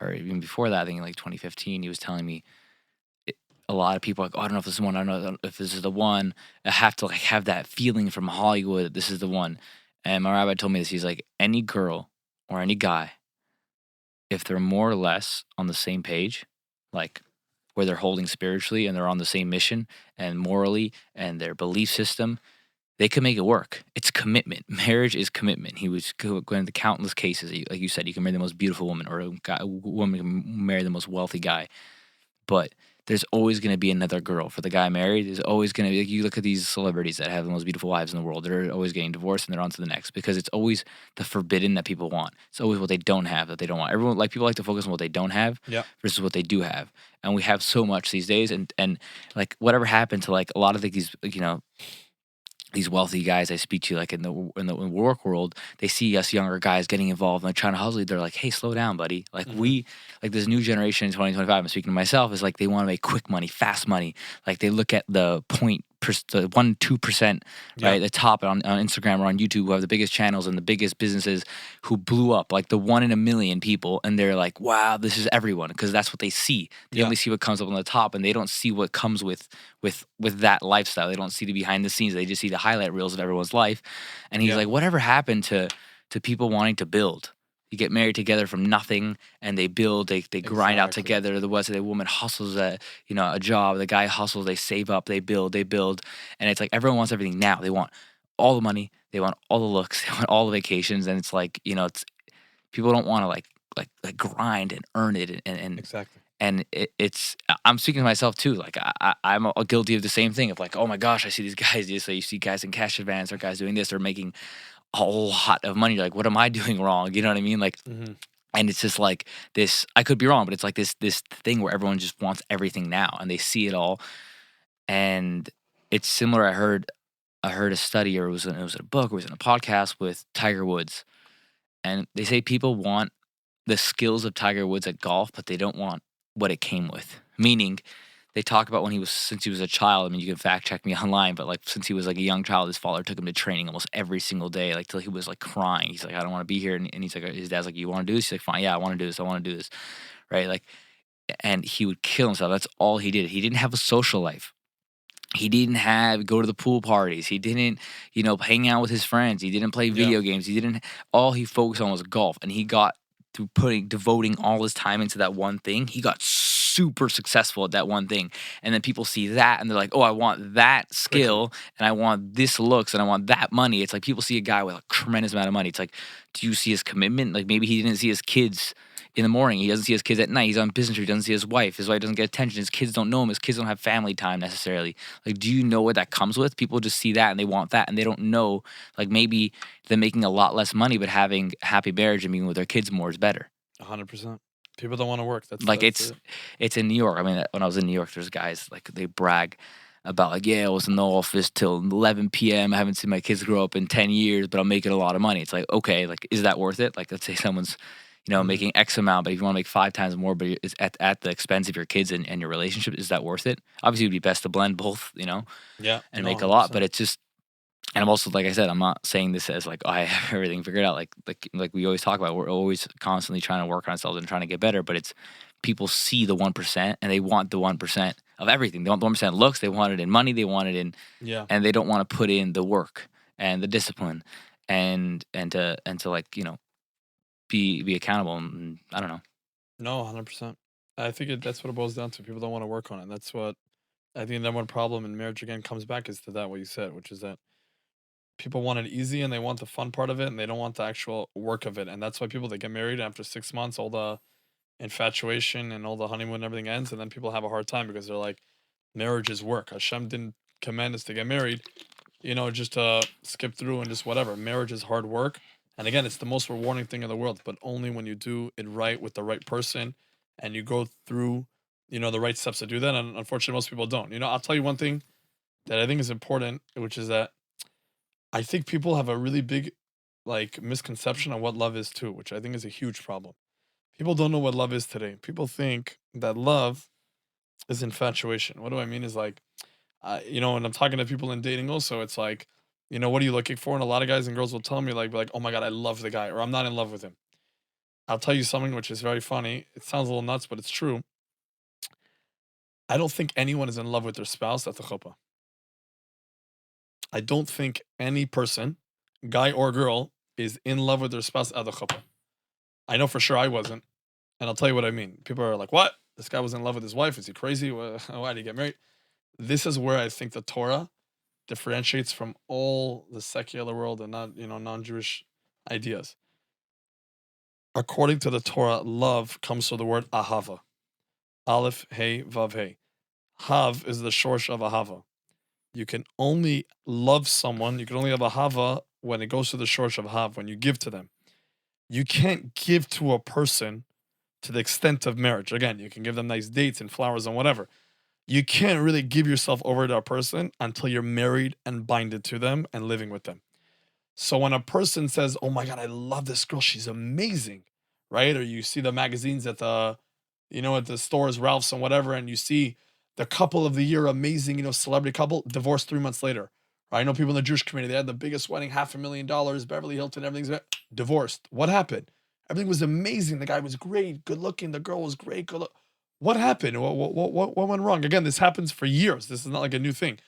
or even before that, I think like 2015, he was telling me a lot of people are like, oh, I don't know if this is one. I don't know if this is the one. I have to like have that feeling from Hollywood that this is the one. And my rabbi told me this. He's like, any girl or any guy, if they're more or less on the same page, like where they're holding spiritually and they're on the same mission and morally and their belief system, they can make it work. It's commitment. Marriage is commitment. He was going into countless cases. Like you said, you can marry the most beautiful woman, or a woman can marry the most wealthy guy. But there's always going to be another girl for the guy married. There's always going to be, like, you look at these celebrities that have the most beautiful wives in the world. They're always getting divorced and they're on to the next, because it's always the forbidden that people want. It's always what they don't have that they don't want. Everyone, like, people like to focus on what they don't have versus what they do have. And we have so much these days. And like, whatever happened to like a lot of these, you know, these wealthy guys I speak to, like in the work world, they see us younger guys getting involved and like trying to hustle. They're like, hey, slow down, buddy. Like like this new generation in 2025, I'm speaking to myself, is like they want to make quick money, fast money. Like they look at the the 1-2%, right? The top on Instagram or on YouTube who have the biggest channels and the biggest businesses who blew up, like the 1 in a million people, and they're like, wow, this is everyone, because that's what they see. They only see what comes up on the top, and they don't see what comes with that lifestyle. They don't see the behind the scenes. They just see the highlight reels of everyone's life. And he's like, whatever happened to people wanting to build? You get married together from nothing, and they build. They grind out together. The woman hustles a job. The guy hustles. They save up. They build. And it's like everyone wants everything now. They want all the money. They want all the looks. They want all the vacations. And it's like, it's people don't want to like grind and earn it. And exactly. And it's I'm speaking to myself too. Like I'm guilty of the same thing of like, oh my gosh, I see these guys. You see guys in cash advance or guys doing this or making a lot of money. You're like, what am I doing wrong? You know what I mean? Like, and it's just like this. I could be wrong, but it's like this thing where everyone just wants everything now, and they see it all. And it's similar. I heard a study, or it was in a book, or it was in a podcast with Tiger Woods, and they say people want the skills of Tiger Woods at golf, but they don't want what it came with. Meaning, they talk about since he was a child. I mean, you can fact check me online, but like since he was like a young child, his father took him to training almost every single day, like till he was like crying. He's like, I don't want to be here. And he's like, his dad's like, you want to do this? He's like, fine, yeah, I want to do this. I want to do this. Right. Like, and he would kill himself. That's all he did. He didn't have a social life. He didn't go to the pool parties. He didn't, hang out with his friends. He didn't play video games. All he focused on was golf. And he got through devoting all his time into that one thing. He got super successful at that one thing. And then people see that and they're like, oh, I want that skill and I want this looks and I want that money. It's like people see a guy with a tremendous amount of money. It's like, do you see his commitment? Like maybe he didn't see his kids in the morning. He doesn't see his kids at night. He's on business trip. He doesn't see his wife. His wife doesn't get attention. His kids don't know him. His kids don't have family time necessarily. Like, do you know what that comes with? People just see that and they want that and they don't know, like maybe they're making a lot less money, but having a happy marriage and being with their kids more is better. 100%. People don't want to work. That's it's in New York. I mean, when I was in New York, there's guys like they brag about like, yeah, I was in the office till 11 p.m. I haven't seen my kids grow up in 10 years, but I'm making a lot of money. It's like, okay, like, is that worth it? Like, let's say someone's, making X amount, but if you want to make 5 times more, but it's at the expense of your kids and your relationship, is that worth it? Obviously, it would be best to blend both, and make a lot, but it's just, and I'm also, like I said, I'm not saying this as like, oh, I have everything figured out. Like we always talk about, we're always constantly trying to work on ourselves and trying to get better, but it's people see the 1% and they want the 1% of everything. They want the 1% looks, they want it in money, they want it in, and they don't want to put in the work and the discipline and to like, be accountable. And I don't know. No, 100%. I think that's what it boils down to. People don't want to work on it. And that's what I think the number one problem in marriage again comes back is to that, what you said, which is that people want it easy and they want the fun part of it and they don't want the actual work of it. And that's why people that get married after 6 months, all the infatuation and all the honeymoon and everything ends, and then people have a hard time because they're like, marriage is work. Hashem didn't command us to get married, just to skip through and just whatever. Marriage is hard work. And again, it's the most rewarding thing in the world, but only when you do it right with the right person and you go through, the right steps to do that. And unfortunately, most people don't. I'll tell you one thing that I think is important, which is that I think people have a really big like misconception on what love is too, which I think is a huge problem. People don't know what love is today. People think that love is infatuation. What do I mean is like, when I'm talking to people in dating also, it's like, what are you looking for? And a lot of guys and girls will tell me like, oh my God, I love the guy, or I'm not in love with him. I'll tell you something which is very funny. It sounds a little nuts, but it's true. I don't think anyone is in love with their spouse at the chuppah. I don't think any person, guy or girl, is in love with their spouse at the chuppah. I know for sure I wasn't. And I'll tell you what I mean. People are like, what? This guy was in love with his wife. Is he crazy? Why did he get married? This is where I think the Torah differentiates from all the secular world and not, non-Jewish ideas. According to the Torah, love comes from the word ahava. Aleph, hey, vav, hey. Hav is the shorsh of ahava. You can only love someone, you can only have ahava when it goes to the shorsh of hav, when you give to them. You can't give to a person to the extent of marriage. Again, you can give them nice dates and flowers and whatever. You can't really give yourself over to a person until you're married and binded to them and living with them. So when a person says, oh my God, I love this girl, she's amazing, right? Or you see the magazines at the, at the stores, Ralph's and whatever, and you see The couple of the year, amazing, celebrity couple, divorced 3 months later. I know people in the Jewish community, they had the biggest wedding, $500,000, Beverly Hilton, everything's divorced. What happened? Everything was amazing. The guy was great, good looking. The girl was great, good look. What happened? What went wrong? Again, this happens for years. This is not like a new thing.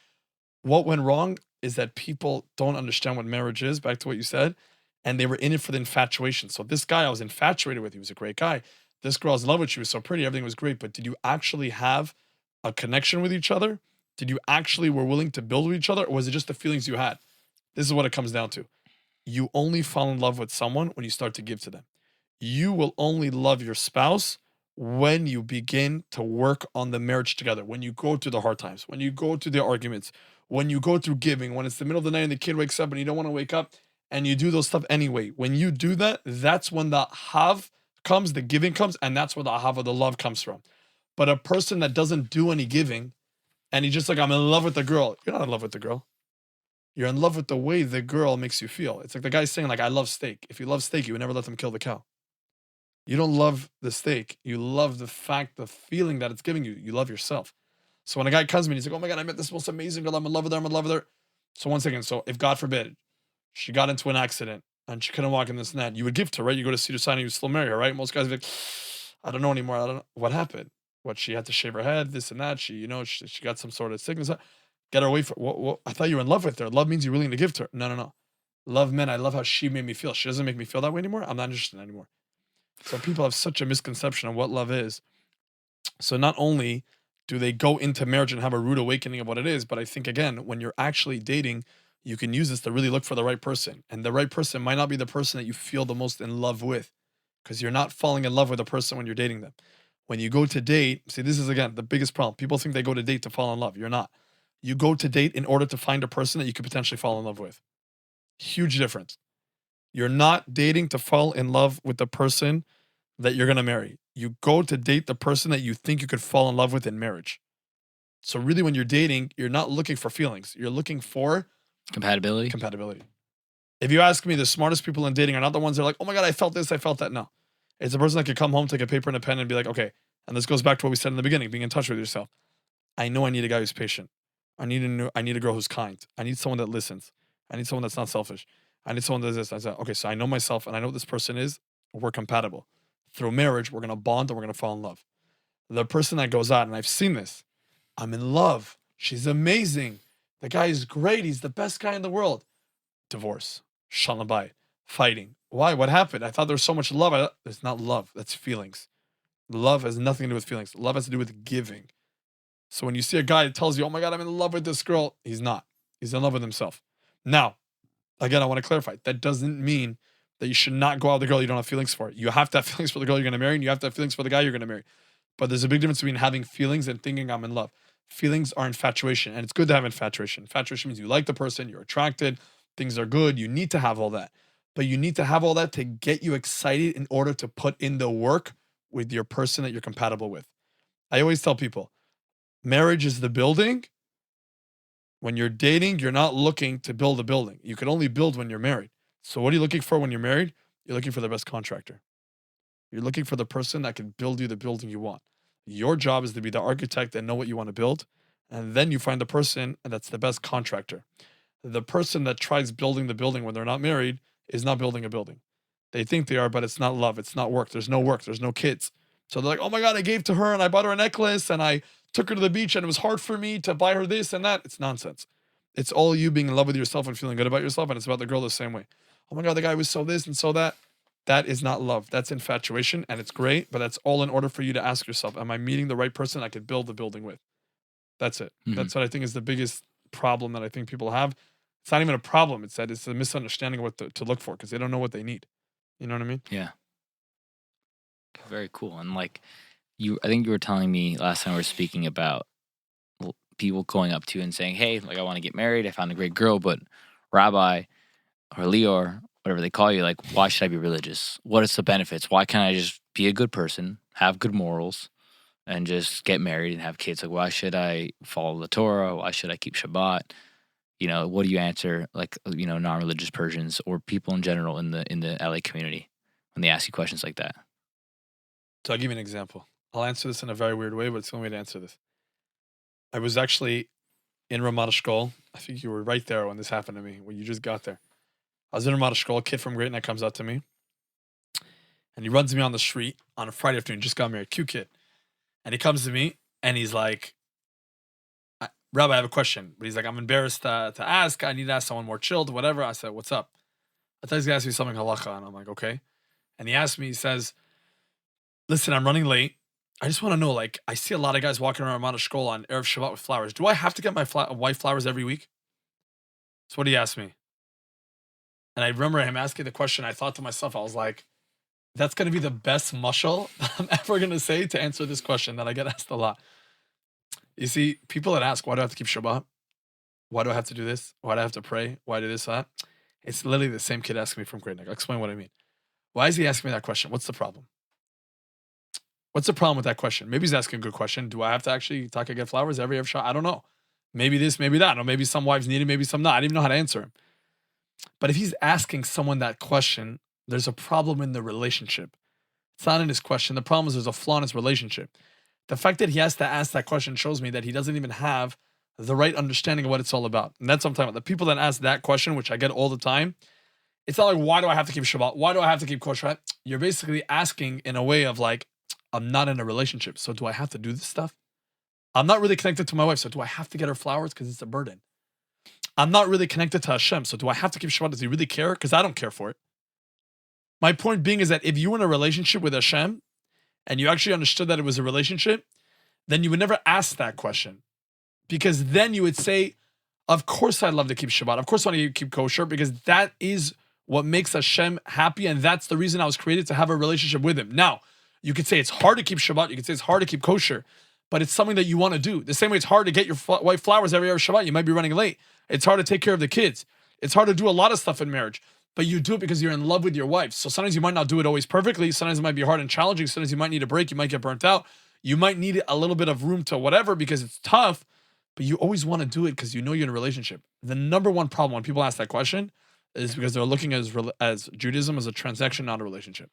What went wrong is that people don't understand what marriage is, back to what you said, and they were in it for the infatuation. So this guy I was infatuated with, he was a great guy. This girl I was in love with, she was so pretty, everything was great. But did you actually have a connection with each other? Did you actually were willing to build with each other? Or was it just the feelings you had? This is what it comes down to. You only fall in love with someone when you start to give to them. You will only love your spouse when you begin to work on the marriage together, when you go through the hard times, when you go through the arguments, when you go through giving, when it's the middle of the night and the kid wakes up and you don't want to wake up and you do those stuff anyway. When you do that, that's when the hav comes, the giving comes, and that's where the hav of the love comes from. But a person that doesn't do any giving and he's just like, I'm in love with the girl. You're not in love with the girl. You're in love with the way the girl makes you feel. It's like the guy saying, like, I love steak. If you love steak, you would never let them kill the cow. You don't love the steak. You love the fact, the feeling that it's giving you. You love yourself. So when a guy comes to me, he's like, oh my God, I met this most amazing girl. I'm in love with her. I'm in love with her. So one second. So if God forbid she got into an accident and she couldn't walk in this and that, you would give to her, right? You go to see her sign and you still marry her, right? Most guys are like, I don't know anymore. I don't know. What happened? What, she had to shave her head, this and that. She got some sort of sickness. Get her away from, what? I thought you were in love with her. Love means you're willing to give to her. No, no, no. Love men. I love how she made me feel. She doesn't make me feel that way anymore. I'm not interested anymore. So people have such a misconception of what love is. So not only do they go into marriage and have a rude awakening of what it is, but I think, again, when you're actually dating, you can use this to really look for the right person. And the right person might not be the person that you feel the most in love with, because you're not falling in love with a person when you're dating them. When you go to date, see, this is, again, the biggest problem. People think they go to date to fall in love. You're not. You go to date in order to find a person that you could potentially fall in love with. Huge difference. You're not dating to fall in love with the person that you're going to marry. You go to date the person that you think you could fall in love with in marriage. So really, when you're dating, you're not looking for feelings. You're looking for Compatibility. compatibility. If you ask me, the smartest people in dating are not the ones that are like, oh my God, I felt this, I felt that. No. It's a person that could come home, take a paper and a pen and be like, okay, and this goes back to what we said in the beginning, being in touch with yourself. I know I need a guy who's patient. I need a girl who's kind. I need someone that listens. I need someone that's not selfish. I need someone that does this. I said, okay, so I know myself and I know what this person is. We're compatible. Through marriage, we're going to bond and we're going to fall in love. The person that goes out, and I've seen this, I'm in love. She's amazing. The guy is great. He's the best guy in the world. Divorce. Shalom bayit. Fighting. Why? What happened? I thought there was so much love. It's not love. That's feelings. Love has nothing to do with feelings. Love has to do with giving. So when you see a guy that tells you, oh my God, I'm in love with this girl, he's not. He's in love with himself. Now, again, I want to clarify. That doesn't mean that you should not go out with the girl you don't have feelings for. You have to have feelings for the girl you're going to marry, and you have to have feelings for the guy you're going to marry. But there's a big difference between having feelings and thinking I'm in love. Feelings are infatuation, and it's good to have infatuation. Infatuation means you like the person, you're attracted, things are good. You need to have all that. But you need to have all that to get you excited in order to put in the work with your person that you're compatible with. I always tell people, marriage is the building. When you're dating, you're not looking to build a building. You can only build when you're married. So what are you looking for when you're married? You're looking for the best contractor. You're looking for the person that can build you the building you want. Your job is to be the architect and know what you want to build. And then you find the person that's the best contractor. The person that tries building the building when they're not married is not building a building. They think they are, but it's not love. It's not work. There's no work. There's no kids. So they're like, oh my God, I gave to her and I bought her a necklace and I took her to the beach and it was hard for me to buy her this and that. It's nonsense. It's all you being in love with yourself and feeling good about yourself. And it's about the girl the same way. Oh my God, the guy was so this and so that. That is not love. That's infatuation and it's great, but that's all in order for you to ask yourself, am I meeting the right person I could build the building with? That's it. Mhm. That's what I think is the biggest problem that I think people have. It's not even a problem. It's that it's a misunderstanding of what to look for because they don't know what they need. You know what I mean? Yeah. Very cool. And like I think you were telling me last time we were speaking about people going up to you and saying, hey, like I want to get married. I found a great girl, but Rabbi or Lior, whatever they call you, like, why should I be religious? What is the benefits? Why can't I just be a good person, have good morals, and just get married and have kids? Like, why should I follow the Torah? Why should I keep Shabbat? What do you answer, like, non-religious Persians or people in general in the LA community when they ask you questions like that? So I'll give you an example. I'll answer this in a very weird way, but it's the only way to answer this. I was actually in Ramat Eshkol. I think you were right there when this happened to me, when you just got there. I was in Ramat Eshkol. A kid from Great Neck comes up to me, and he runs me on the street on a Friday afternoon. Just got married, cute kid. And he comes to me, and he's like, Rabbi, I have a question. But he's like, I'm embarrassed to ask. I need to ask someone more chilled, whatever. I said, what's up? I thought he's going to ask me something halacha. And I'm like, okay. And he asked me, he says, listen, I'm running late. I just want to know, like, I see a lot of guys walking around Ramat Eshkol on Erev Shabbat with flowers. Do I have to get my wife flowers every week? That's what he asked me. And I remember him asking the question. I thought to myself, I was like, that's going to be the best mushal I'm ever going to say to answer this question that I get asked a lot. You see, people that ask, why do I have to keep Shabbat? Why do I have to do this? Why do I have to pray? Why do this, that? It's literally the same kid asking me from Great Neck. I'll explain what I mean. Why is he asking me that question? What's the problem? What's the problem with that question? Maybe he's asking a good question. Do I have to actually talk and get flowers every shot? I don't know. Maybe this, maybe that. Or maybe some wives need it, maybe some not. I don't even know how to answer him. But if he's asking someone that question, there's a problem in the relationship. It's not in his question. The problem is there's a flaw in his relationship. The fact that he has to ask that question shows me that he doesn't even have the right understanding of what it's all about. And that's what I'm talking about. The people that ask that question, which I get all the time, it's not like, why do I have to keep Shabbat? Why do I have to keep kosher? You're basically asking in a way of like, I'm not in a relationship. So do I have to do this stuff? I'm not really connected to my wife. So do I have to get her flowers? Because it's a burden. I'm not really connected to Hashem. So do I have to keep Shabbat? Does he really care? Because I don't care for it. My point being is that if you were in a relationship with Hashem and you actually understood that it was a relationship, then you would never ask that question. Because then you would say, of course I'd love to keep Shabbat. Of course I want to keep kosher because that is what makes Hashem happy. And that's the reason I was created, to have a relationship with him. Now, you could say it's hard to keep Shabbat. You could say it's hard to keep kosher. But it's something that you want to do. The same way it's hard to get your wife flowers every Shabbat. You might be running late. It's hard to take care of the kids. It's hard to do a lot of stuff in marriage. But you do it because you're in love with your wife. So sometimes you might not do it always perfectly. Sometimes it might be hard and challenging. Sometimes you might need a break. You might get burnt out. You might need a little bit of room to whatever because it's tough. But you always want to do it because you know you're in a relationship. The number one problem when people ask that question is because they're looking as Judaism as a transaction, not a relationship.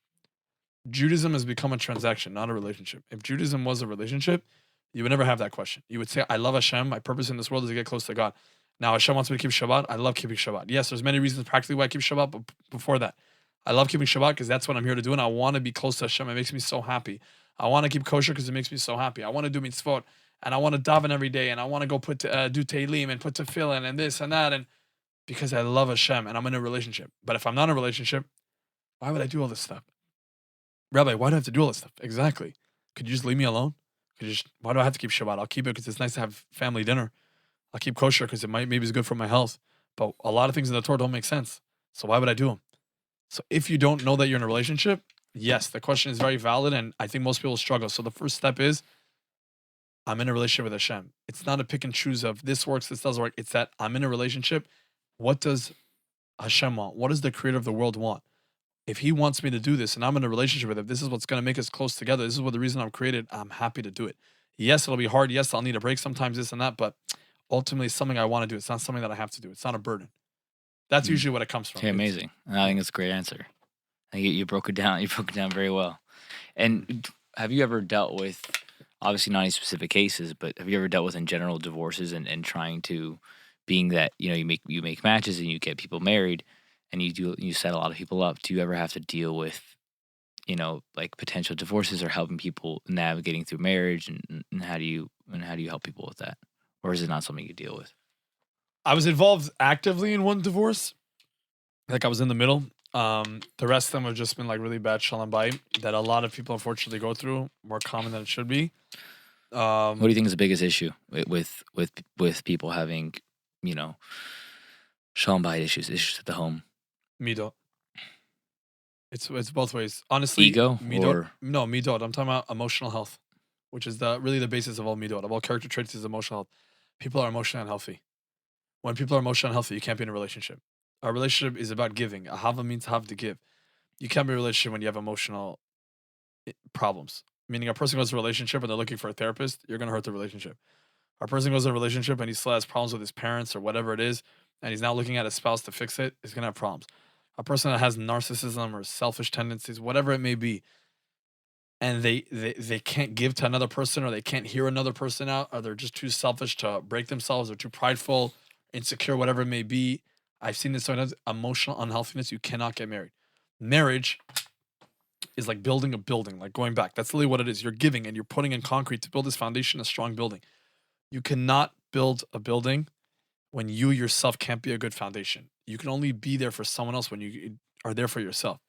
Judaism has become a transaction, not a relationship. If Judaism was a relationship, you would never have that question. You would say, I love Hashem. My purpose in this world is to get close to God. Now, Hashem wants me to keep Shabbat. I love keeping Shabbat. Yes, there's many reasons practically why I keep Shabbat, but before that, I love keeping Shabbat because that's what I'm here to do, and I want to be close to Hashem. It makes me so happy. I want to keep kosher because it makes me so happy. I want to do Mitzvot, and I want to daven every day, and I want to go do Tehillim and put tefillin and this and that, and because I love Hashem, and I'm in a relationship. But if I'm not in a relationship, why would I do all this stuff? Rabbi, why do I have to do all this stuff? Exactly. Could you just leave me alone? Why do I have to keep Shabbat? I'll keep it because it's nice to have family dinner. I'll keep kosher because maybe it's good for my health. But a lot of things in the Torah don't make sense. So why would I do them? So if you don't know that you're in a relationship, yes, the question is very valid. And I think most people struggle. So the first step is, I'm in a relationship with Hashem. It's not a pick and choose of this works, this doesn't work. It's that I'm in a relationship. What does Hashem want? What does the creator of the world want? If he wants me to do this and I'm in a relationship with him, this is what's going to make us close together. This is what the reason I'm created. I'm happy to do it. Yes, it'll be hard. Yes, I'll need a break sometimes, this and that. But ultimately, it's something I want to do. It's not something that I have to do. It's not a burden. That's usually what it comes from. Okay, amazing. I think it's a great answer. I think you broke it down. You broke it down very well. And have you ever dealt with, obviously not any specific cases, but have you ever dealt with in general divorces and trying to, being that you make matches and you get people married and you set a lot of people up? Do you ever have to deal with like potential divorces or helping people navigating through marriage, and how do you help people with that, or is it not something you deal with? I was involved actively in one divorce. Like I was in the middle. The rest of them have just been like really bad shalom bayit that a lot of people unfortunately go through, more common than it should be. What do you think is the biggest issue with people having, shalom bayit issues at the home? Midot. It's both ways. Honestly, ego midot, or no, midot. I'm talking about emotional health, which is really the basis of all midot. Of all character traits is emotional health. People are emotionally unhealthy. When people are emotionally unhealthy, you can't be in a relationship. A relationship is about giving. Ahava means have to give. You can't be in a relationship when you have emotional problems. Meaning a person goes to a relationship and they're looking for a therapist, you're going to hurt the relationship. A person goes to a relationship and he still has problems with his parents or whatever it is, and he's now looking at his spouse to fix it, he's going to have problems. A person that has narcissism or selfish tendencies, whatever it may be, and they can't give to another person, or they can't hear another person out, or they're just too selfish to break themselves, or too prideful, insecure, whatever it may be. I've seen this sometimes. Emotional unhealthiness, you cannot get married. Marriage is like building a building, like going back. That's literally what it is. You're giving and you're putting in concrete to build this foundation, a strong building. You cannot build a building when you yourself can't be a good foundation. You can only be there for someone else when you are there for yourself.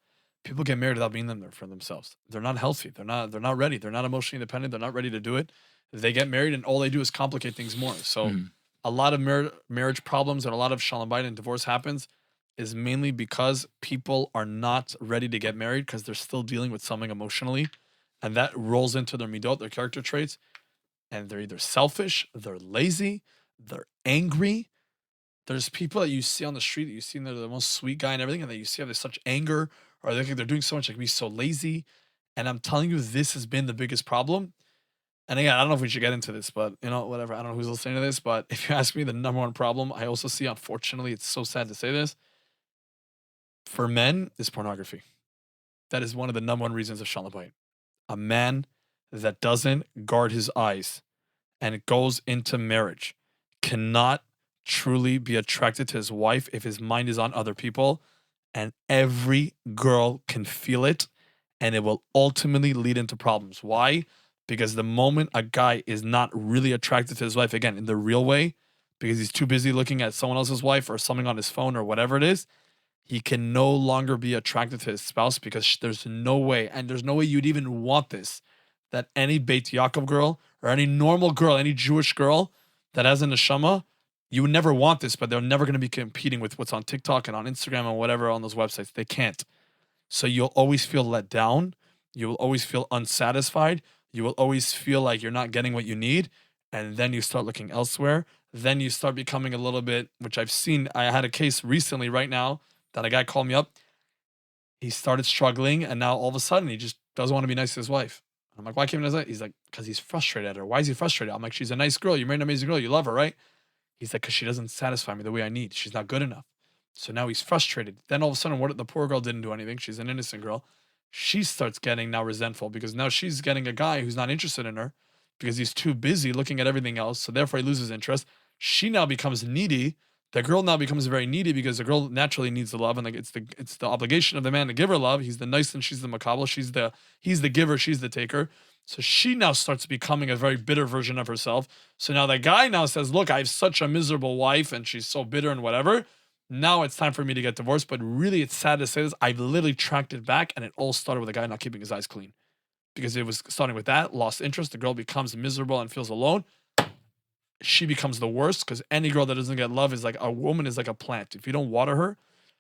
People get married without being there for themselves. They're not healthy. They're not ready. They're not emotionally independent. They're not ready to do it. They get married and all they do is complicate things more. So Mhm. a lot of marriage problems and a lot of shalom bayit and divorce happens is mainly because people are not ready to get married because they're still dealing with something emotionally, and that rolls into their midot, their character traits, and they're either selfish, they're lazy, they're angry. There's people that you see on the street that you see they're the most sweet guy and everything, and that you see have this such anger, or they think they're doing so much, like be so lazy. And I'm telling you, this has been the biggest problem. And again, I don't know if we should get into this, but whatever. I don't know who's listening to this, but if you ask me, the number one problem I also see, unfortunately, it's so sad to say this, for men, is pornography. That is one of the number one reasons of shalom bayit. A man that doesn't guard his eyes and it goes into marriage cannot truly be attracted to his wife if his mind is on other people, and every girl can feel it, and it will ultimately lead into problems. Why? Because the moment a guy is not really attracted to his wife, again, in the real way, because he's too busy looking at someone else's wife or something on his phone or whatever it is, he can no longer be attracted to his spouse, because there's no way, and there's no way you'd even want this, that any Beit Yaakov girl or any normal girl, any Jewish girl that has a neshama, you would never want this, but they're never going to be competing with what's on TikTok and on Instagram and whatever on those websites. They can't. So you'll always feel let down. You will always feel unsatisfied. You will always feel like you're not getting what you need. And then you start looking elsewhere. Then you start becoming a little bit, which I've seen. I had a case recently, right now, that a guy called me up. He started struggling, and now all of a sudden he just doesn't want to be nice to his wife. I'm like, why can't he be nice? He's like, because he's frustrated at her. Why is he frustrated? I'm like, she's a nice girl. You married an amazing girl. You love her, right? He's like, because she doesn't satisfy me the way I need. She's not good enough. So now he's frustrated. Then all of a sudden, what, the poor girl didn't do anything. She's an innocent girl. She starts getting now resentful because now she's getting a guy who's not interested in her because he's too busy looking at everything else. So therefore, he loses interest. She now becomes needy. The girl now becomes very needy because the girl naturally needs the love, and like it's the obligation of the man to give her love. He's the nice and she's the makabel. He's the giver, she's the taker. So she now starts becoming a very bitter version of herself. So now the guy now says, look, I have such a miserable wife and she's so bitter and whatever. Now it's time for me to get divorced. But really, it's sad to say this, I've literally tracked it back, and it all started with a guy not keeping his eyes clean. Because it was starting with that, lost interest. The girl becomes miserable and feels alone. She becomes the worst, because any girl that doesn't get love is like a woman is like a plant. If you don't water her,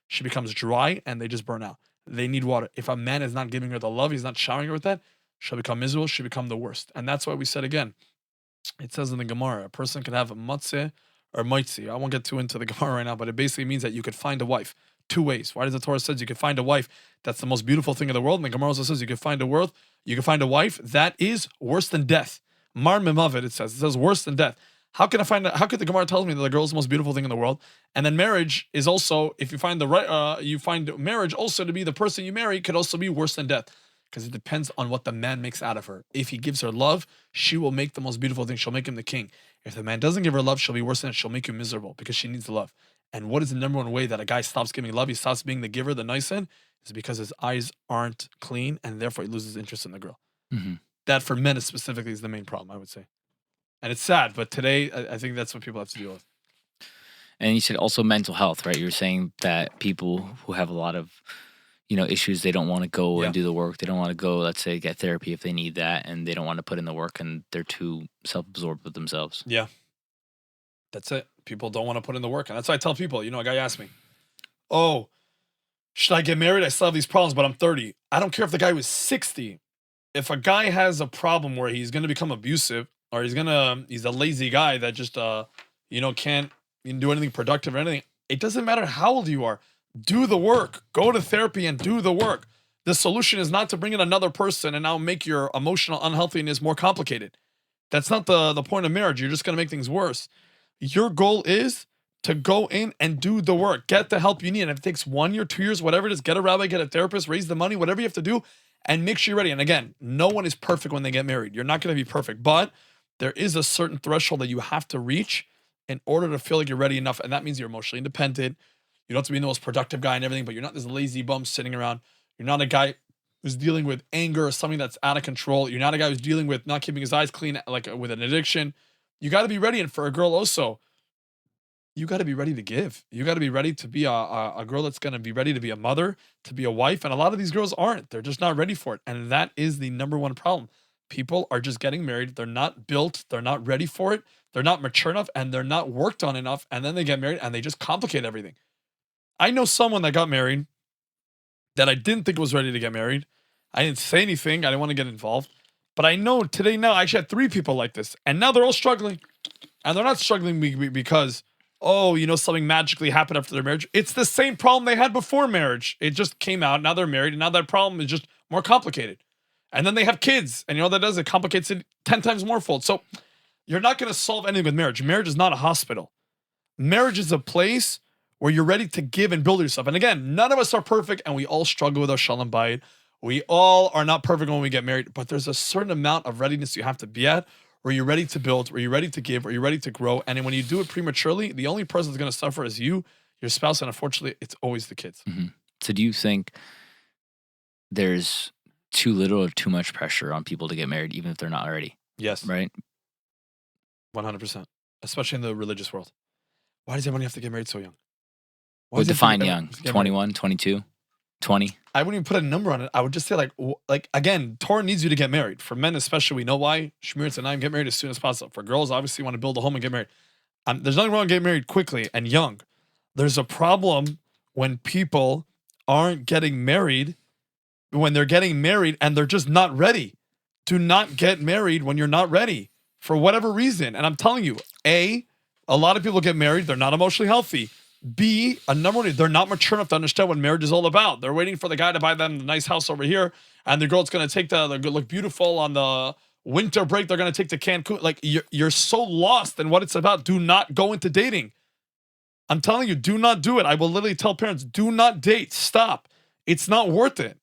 she becomes dry and they just burn out. They need water. If a man is not giving her the love, he's not showering her with that, she'll become miserable. She'll become the worst. And that's why we said again, it says in the Gemara, a person can have a matzeh or mitzi. I won't get too into the Gemara right now, but it basically means that you could find a wife two ways. Why does the Torah says you could find a wife that's the most beautiful thing in the world? And the Gemara also says you can find a wife that is worse than death. Mar memavet, it says worse than death. How could the Gemara tell me that the girl is the most beautiful thing in the world? And then marriage is also, if you find the right, you find marriage also to be the person you marry could also be worse than death. Because it depends on what the man makes out of her. If he gives her love, she will make the most beautiful thing. She'll make him the king. If the man doesn't give her love, she'll be worse than it. She'll make you miserable because she needs the love. And what is the number one way that a guy stops giving love? He stops being the giver, the nice one, is because his eyes aren't clean, and therefore he loses interest in the girl. Mm-hmm. That for men specifically is the main problem, I would say. And it's sad, but today I think that's what people have to deal with. And you said also mental health, right? You're saying that people who have a lot of, issues, they don't want to go and do the work. They don't want to go, let's say, get therapy if they need that, and they don't want to put in the work, and they're too self-absorbed with themselves. Yeah. That's it. People don't want to put in the work. And that's why I tell people, a guy asked me, oh, should I get married? I still have these problems, but I'm 30. I don't care if the guy was 60. If a guy has a problem where he's going to become abusive, or he's a lazy guy that just, can't do anything productive or anything, it doesn't matter how old you are. Do the work. Go to therapy and do the work. The solution is not to bring in another person and now make your emotional unhealthiness more complicated. That's not the point of marriage. You're just going to make things worse. Your goal is to go in and do the work. Get the help you need. And if it takes 1 year, 2 years, whatever it is, get a rabbi, get a therapist, raise the money, whatever you have to do, and make sure you're ready. And again, no one is perfect when they get married. You're not going to be perfect, but there is a certain threshold that you have to reach in order to feel like you're ready enough. And that means you're emotionally independent. You don't have to be the most productive guy and everything, but you're not this lazy bum sitting around. You're not a guy who's dealing with anger or something that's out of control. You're not a guy who's dealing with not keeping his eyes clean, like with an addiction. You got to be ready. And for a girl also, you got to be ready to give. You got to be ready to be a girl that's going to be ready to be a mother, to be a wife. And a lot of these girls aren't. They're just not ready for it. And that is the number one problem. People are just getting married. They're not built. They're not ready for it. They're not mature enough and they're not worked on enough. And then they get married and they just complicate everything. I know someone that got married that I didn't think was ready to get married. I didn't say anything. I didn't want to get involved. But I know today now, I actually had 3 people like this. And now they're all struggling. And they're not struggling because, something magically happened after their marriage. It's the same problem they had before marriage. It just came out. Now they're married. And now that problem is just more complicated. And then they have kids. And you know what that does? It complicates it 10 times more fold. So you're not going to solve anything with marriage. Marriage is not a hospital. Marriage is a place where you're ready to give and build yourself. And again, none of us are perfect and we all struggle with our shalom bayit. We all are not perfect when we get married, but there's a certain amount of readiness you have to be at where you're ready to build, where you're ready to give, where you're ready to grow. And when you do it prematurely, the only person that's going to suffer is you, your spouse, and unfortunately, it's always the kids. Mm-hmm. So do you think there's too little or too much pressure on people to get married, even if they're not ready? Yes. Right? 100%. Especially in the religious world. Why does everyone have to get married so young? What define young? 21, 22, 20? I wouldn't even put a number on it. I would just say like again, Torah needs you to get married. For men especially, we know why. Shmir Tzanayim, get married as soon as possible. For girls, obviously, you want to build a home and get married. There's nothing wrong with getting married quickly and young. There's a problem when people aren't getting married, when they're getting married and they're just not ready. Do not get married when you're not ready for whatever reason. And I'm telling you, A, a lot of people get married, they're not emotionally healthy. B, a number one, they're not mature enough to understand what marriage is all about. They're waiting for the guy to buy them the nice house over here, and the girl's going to take the look beautiful on the winter break. They're going to take to Cancun. Like, you're so lost in what it's about. Do not go into dating. I'm telling you, do not do it. I will literally tell parents, do not date. Stop. It's not worth it.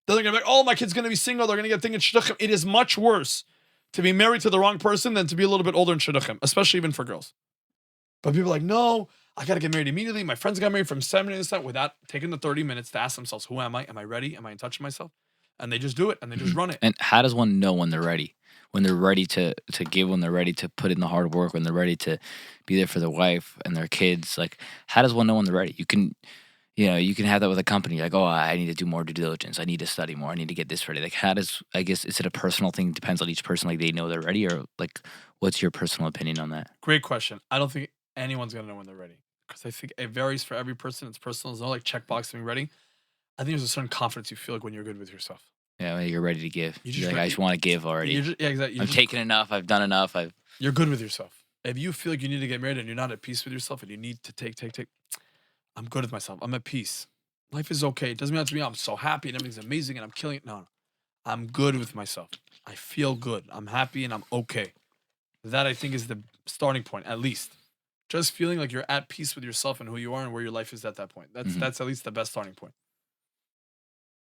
They're going to be like, oh, my kid's going to be single. They're going to get things in shidduchim. It is much worse to be married to the wrong person than to be a little bit older in shidduchim, especially even for girls. But people are like, no, I got to get married immediately. My friends got married from 7 to 7 without taking the 30 minutes to ask themselves, who am I? Am I ready? Am I in touch with myself? And they just do it and they just run it. And how does one know when they're ready? When they're ready to give, when they're ready to put in the hard work, when they're ready to be there for their wife and their kids? Like, how does one know when they're ready? You can have that with a company. Like, oh, I need to do more due diligence. I need to study more. I need to get this ready. Like, I guess, is it a personal thing? Depends on each person. Like, they know they're ready, or like, what's your personal opinion on that? Great question. I don't think anyone's going to know when they're ready, because I think it varies for every person. It's personal. It's not like checkbox being ready. I think there's a certain confidence you feel like when you're good with yourself. Yeah, when you're ready to give. You're like, I just want to give already. Yeah, exactly. I've taken enough. I've done enough. You're good with yourself. If you feel like you need to get married and you're not at peace with yourself and you need to take, I'm good with myself. I'm at peace. Life is okay. It doesn't mean to me I'm so happy and everything's amazing and I'm killing it. No. I'm good with myself. I feel good. I'm happy and I'm okay. That, I think, is the starting point, at least. Just feeling like you're at peace with yourself and who you are and where your life is at that point. That's at least the best starting point.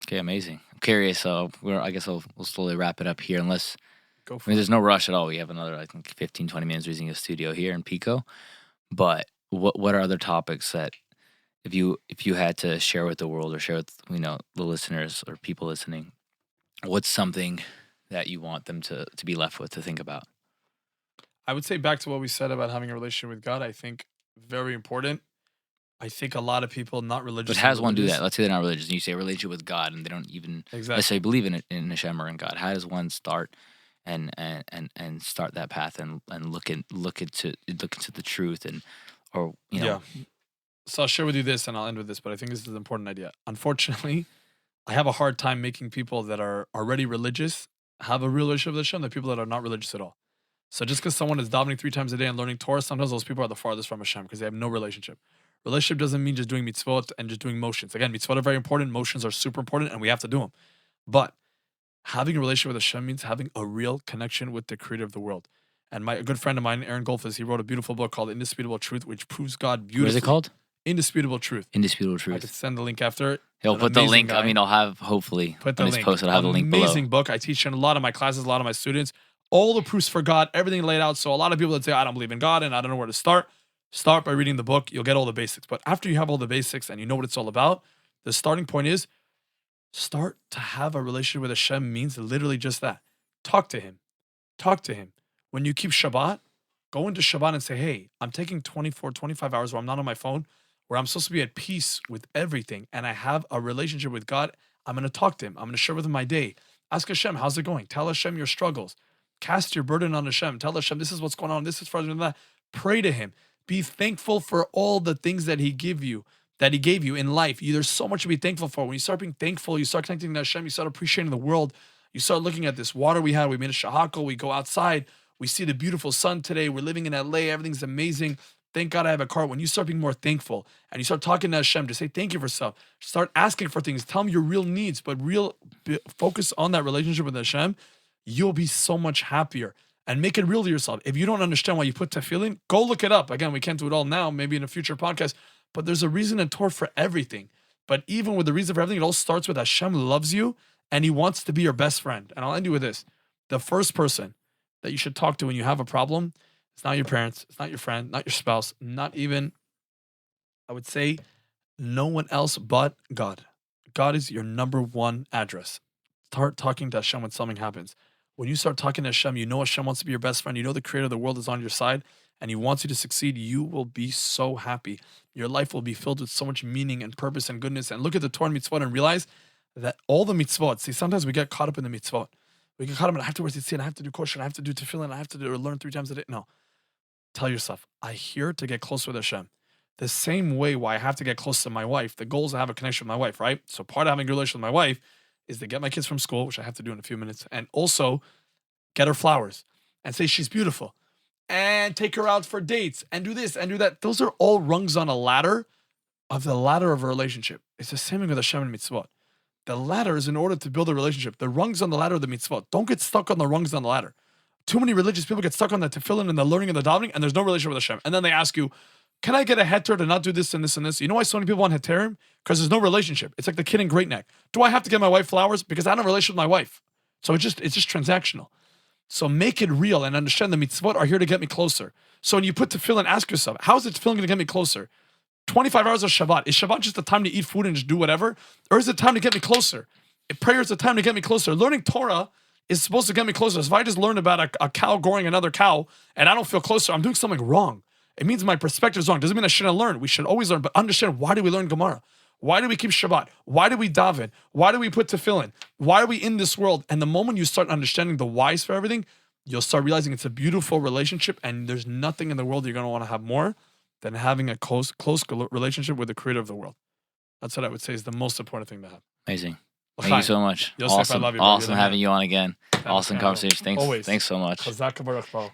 Okay, amazing. I'm curious. So I guess we'll slowly wrap it up here, unless Go for it. There's no rush at all. We have another, I think, 15, 20 minutes using a studio here in Pico. But what are other topics that if you had to share with the world or share with the listeners or people listening, what's something that you want them to be left with, to think about? I would say back to what we said about having a relationship with God. I think very important. I think a lot of people not religious. But how does one do that? Let's say they're not religious, and you say a relationship with God, and they don't even necessarily believe in Hashem or in God. How does one start and start that path and look into the truth Yeah. So I'll share with you this, and I'll end with this. But I think this is an important idea. Unfortunately, I have a hard time making people that are already religious have a real relationship with Hashem than people that are not religious at all. So just because someone is davening 3 times a day and learning Torah, sometimes those people are the farthest from Hashem because they have no relationship. Relationship doesn't mean just doing mitzvot and just doing motions. Again, mitzvot are very important. Motions are super important, and we have to do them. But having a relationship with Hashem means having a real connection with the creator of the world. And a good friend of mine, Aaron Golfus, he wrote a beautiful book called Indisputable Truth, which proves God beautifully. What is it called? Indisputable truth. Indisputable I could truth. send the link after. He'll An put the amazing link. guy. I mean, I'll have, hopefully, Put when the it's link. posted, I'll have the link below. Amazing book. I teach in a lot of my classes, a lot of my students. All the proofs for God, everything laid out. So a lot of people that say, I don't believe in God and I don't know where to start by reading the book. You'll get all the basics. But after you have all the basics and you know what it's all about, the starting point is start to have a relationship with Hashem means literally just that. Talk to him. Talk to him. When you keep Shabbat, go into Shabbat and say, hey, I'm taking 24, 25 hours where I'm not on my phone, where I'm supposed to be at peace with everything, and I have a relationship with God. I'm going to talk to him. I'm going to share with him my day. Ask Hashem, how's it going? Tell Hashem your struggles. Cast your burden on Hashem. Tell Hashem, this is what's going on. This is further than that. Pray to him. Be thankful for all the things that he gave you in life. There's so much to be thankful for. When you start being thankful, you start connecting to Hashem, you start appreciating the world. You start looking at this water we had. We made a shahakal. We go outside. We see the beautiful sun today. We're living in LA. Everything's amazing. Thank God I have a car. When you start being more thankful and you start talking to Hashem to say thank you for stuff, start asking for things. Tell him your real needs, but focus on that relationship with Hashem. You'll be so much happier. And make it real to yourself. If you don't understand why you put tefillin, go look it up. Again, we can't do it all now, maybe in a future podcast, but there's a reason in Torah for everything. But even with the reason for everything, it all starts with Hashem loves you and he wants to be your best friend. And I'll end you with this. The first person that you should talk to when you have a problem, it's not your parents, it's not your friend, not your spouse, not even, I would say, no one else but God. God is your number one address. Start talking to Hashem when something happens. When you start talking to Hashem, you know Hashem wants to be your best friend. You know the creator of the world is on your side and he wants you to succeed. You will be so happy. Your life will be filled with so much meaning and purpose and goodness. And look at the Torah and Mitzvot and realize that all the Mitzvot, see, sometimes we get caught up in the Mitzvot. We get caught up in, I have to wear tzitzit, I have to do kosher, I have to do tefillin, I have to learn 3 times a day. No. Tell yourself, I'm here to get close with Hashem. The same way why I have to get close to my wife, the goal is to have a connection with my wife, right? So part of having a relationship with my wife is to get my kids from school, which I have to do in a few minutes, and also get her flowers and say she's beautiful and take her out for dates and do this and do that. Those are all rungs on a ladder of a relationship. It's the same thing with Hashem and Mitzvot. The ladder is in order to build a relationship. The rungs on the ladder of the Mitzvot. Don't get stuck on the rungs on the ladder. Too many religious people get stuck on the tefillin and the learning and the davening, and there's no relationship with Hashem. And then they ask you, can I get a heter to not do this and this and this? You know why so many people want heterim? Because there's no relationship. It's like the kid in Great Neck. Do I have to get my wife flowers? Because I don't have a relationship with my wife. So it's just transactional. So make it real and understand the mitzvot are here to get me closer. So when you put tefillin, ask yourself, how is the tefillin going to get me closer? 25 hours of Shabbat. Is Shabbat just the time to eat food and just do whatever? Or is it time to get me closer? If prayer is the time to get me closer. Learning Torah is supposed to get me closer. So if I just learn about a cow goring another cow and I don't feel closer, I'm doing something wrong. It means my perspective is wrong. Doesn't mean I shouldn't learn. We should always learn, but understand, why do we learn Gemara? Why do we keep Shabbat? Why do we daven? Why do we put tefillin? Why are we in this world? And the moment you start understanding the whys for everything, you'll start realizing it's a beautiful relationship, and there's nothing in the world you're going to want to have more than having a close relationship with the creator of the world. That's what I would say is the most important thing to have. Amazing. Thank you so much. Yosef, awesome. I love you, awesome having you on again. Awesome man. conversation. Thanks. Always. Thanks so much. Chazak Baruch Bo.